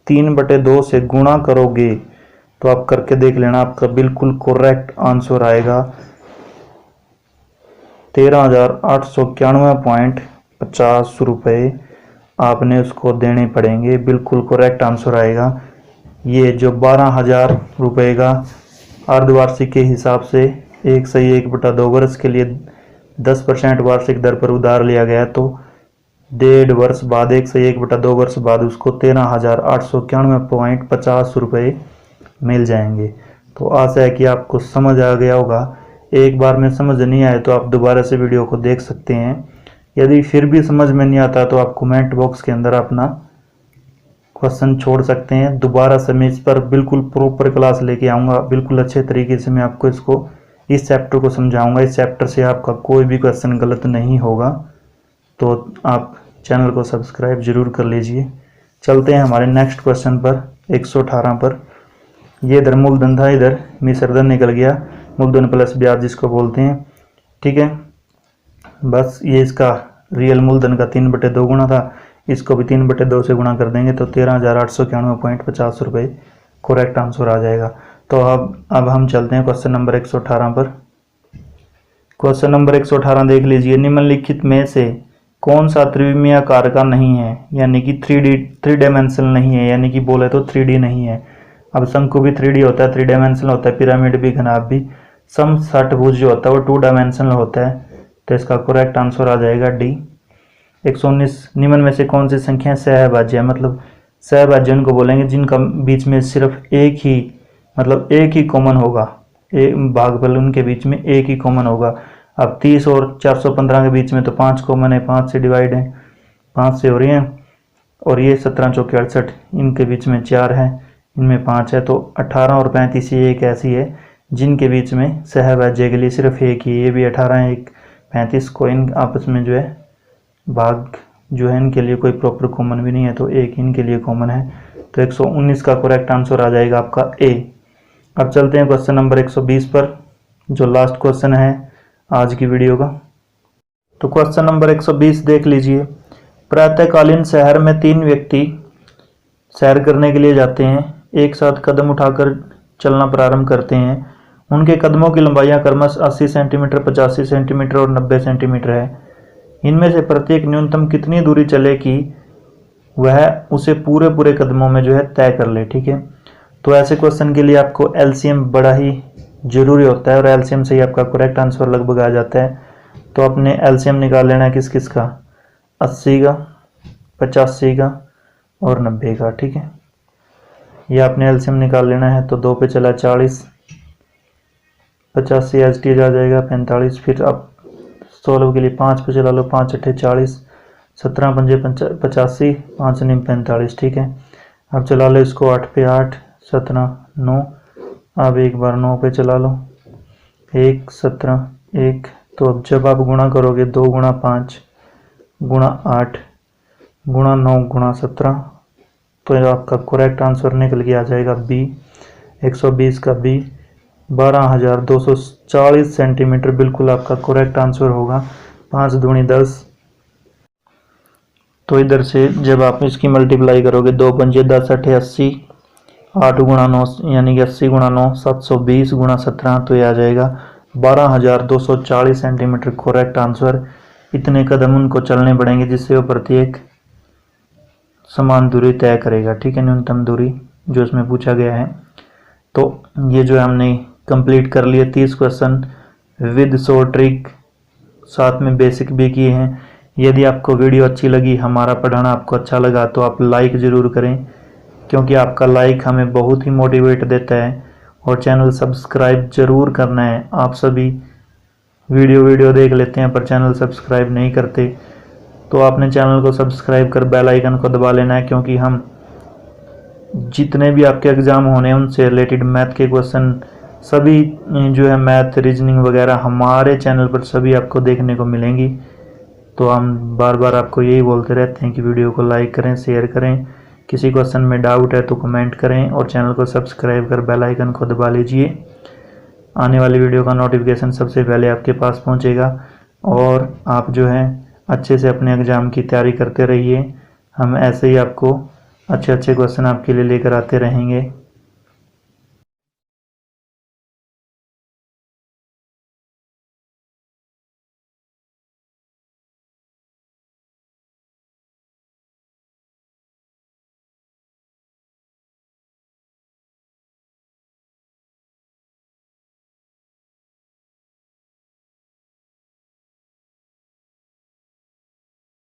3/2 से गुणा करोगे तो आप करके देख लेना, आपका बिल्कुल करेक्ट आंसर आएगा 13,891.50 रुपये आपने उसको देने पड़ेंगे। बिल्कुल करेक्ट आंसर आएगा। ये जो 12000 रुपये का अर्धवार्षिक के हिसाब से 1 सही 1/2 वर्ष के लिए 10% वार्षिक दर पर उधार लिया गया, तो 1.5 वर्ष बाद, 1 सही 1/2 वर्ष बाद उसको 13,891.50 रुपये मिल जाएंगे। तो आशा है कि आपको समझ आ गया होगा। एक बार में समझ नहीं आए तो आप दोबारा से वीडियो को देख सकते हैं। यदि फिर भी समझ में नहीं आता तो आप कमेंट बॉक्स के अंदर अपना क्वेश्चन छोड़ सकते हैं। दोबारा से मैं इस पर बिल्कुल प्रॉपर क्लास लेके आऊँगा, बिल्कुल अच्छे तरीके से मैं आपको इस चैप्टर को समझाऊँगा। इस चैप्टर से आपका कोई भी क्वेश्चन गलत नहीं होगा। तो आप चैनल को सब्सक्राइब जरूर कर लीजिए। चलते हैं हमारे नेक्स्ट क्वेश्चन पर, 118 पर। ये इधर मूलधन था, इधर मिश्र धन निकल गया, मूलधन प्लस ब्याज जिसको बोलते हैं, ठीक है। बस ये इसका रियल मूलधन का 3/2 गुना था, इसको भी 3/2 से गुणा कर देंगे तो 13,891.50 रुपये करेक्ट आंसर आ जाएगा। तो अब हम चलते हैं क्वेश्चन नंबर 118 पर। क्वेश्चन नंबर 118 देख लीजिए। निम्नलिखित में से कौन सा त्रिविमीय आकार का नहीं है, यानी कि 3 डायमेंशनल नहीं है, यानी कि बोले तो 3D नहीं है। अब शंकु भी 3D होता है, 3 डायमेंशनल होता है, पिरामिड भी, घनाभ भी। समषटभुज जो होता है वो 2 डायमेंशनल होता है। तो इसका करेक्ट आंसर आ जाएगा डी। 119, निम्न में से कौन सी संख्या सहभाज्य है, मतलब सहभाज्य उनको बोलेंगे जिनका बीच में सिर्फ एक ही, मतलब एक ही कॉमन होगा, एक भागफल उनके बीच में एक ही कॉमन होगा। अब 30 और 415 के बीच में तो 5 कॉमन है, 5 से डिवाइड है, 5 से हो रही है। और ये 17 चौके 68, इनके बीच में 4 है, इनमें 5 है। तो 18 और 35 ये एक ऐसी है जिनके बीच में सहभाज्य के लिए सिर्फ एक ही, ये भी 18 है, एक 35 को इन आपस में जो है भाग जो है इनके लिए कोई प्रॉपर कॉमन भी नहीं है, तो एक इनके लिए कॉमन है। तो 119 का करेक्ट आंसर आ जाएगा आपका ए। अब चलते हैं क्वेश्चन नंबर 120 पर, जो लास्ट क्वेश्चन है आज की वीडियो का। तो क्वेश्चन नंबर 120 देख लीजिए। प्रातःकालीन शहर में 3 व्यक्ति सैर करने के लिए जाते हैं, एक साथ कदम उठाकर चलना प्रारंभ करते हैं। उनके कदमों की लंबाइयाँ क्रमशः 80 सेंटीमीटर, 85 सेंटीमीटर और 90 सेंटीमीटर है। इनमें से प्रत्येक न्यूनतम कितनी दूरी चले कि वह उसे पूरे पूरे कदमों में जो है तय कर ले। ठीक है, तो ऐसे क्वेश्चन के लिए आपको एलसीएम बड़ा ही जरूरी होता है, और एलसीएम से ही आपका करेक्ट आंसर लगभग आ जाता है। तो आपने एलसीएम निकाल लेना है किस किस का, 80 का, 85 का और 90 का। ठीक है, ये आपने एलसीएम निकाल लेना है। तो 2 पे चला 40, 85 एच टी आ जाएगा 45, फिर आप 16 के लिए 5 पे चला लो, 5 अट्ठे 40, 17 पंजे 85, 5 निम 45। ठीक है, अब चला लो इसको 8 पे 8, 17 9, अब एक बार 9 पे चला लो, 1 17 1। तो अब जब आप गुणा करोगे 2 गुणा 5 गुणा 8 गुणा 9 गुणा 17, तो आपका करेक्ट आंसर निकल के आ जाएगा बी। 120 का बी 12,240 सेंटीमीटर बिल्कुल आपका करेक्ट आंसर होगा। 5 दूनी 10। तो इधर से जब आप इसकी मल्टीप्लाई करोगे, 2 पंजे 10 अट्ठे 80, 8 गुणा 9 यानी कि 80 गुणा 9 720 गुणा 17, तो ये आ जाएगा 12,240 सेंटीमीटर करेक्ट आंसर। इतने कदम उनको चलने पड़ेंगे जिससे वो प्रत्येक समान दूरी तय करेगा। ठीक है, न्यूनतम दूरी जो इसमें पूछा गया है। तो ये जो है हमने कंप्लीट कर लिए 30 क्वेश्चन विद शॉर्ट ट्रिक, साथ में बेसिक भी किए हैं। यदि आपको वीडियो अच्छी लगी, हमारा पढ़ाना आपको अच्छा लगा, तो आप लाइक ज़रूर करें, क्योंकि आपका लाइक हमें बहुत ही मोटिवेट देता है। और चैनल सब्सक्राइब जरूर करना है। आप सभी वीडियो देख लेते हैं पर चैनल सब्सक्राइब नहीं करते, तो आपने चैनल को सब्सक्राइब कर बेल आइकन को दबा लेना है, क्योंकि हम जितने भी आपके एग्ज़ाम होने हैं उनसे रिलेटेड मैथ के क्वेश्चन सभी जो है मैथ रीजनिंग वगैरह हमारे चैनल पर सभी आपको देखने को मिलेंगी। तो हम बार बार आपको यही बोलते रहते हैं कि वीडियो को लाइक करें, शेयर करें। किसी क्वेश्चन में डाउट है तो कमेंट करें, और चैनल को सब्सक्राइब कर बेल आइकन को दबा लीजिए। आने वाली वीडियो का नोटिफिकेशन सबसे पहले आपके पास पहुंचेगा, और आप जो है अच्छे से अपने एग्ज़ाम की तैयारी करते रहिए। हम ऐसे ही आपको अच्छे अच्छे क्वेश्चन आपके लिए लेकर आते रहेंगे।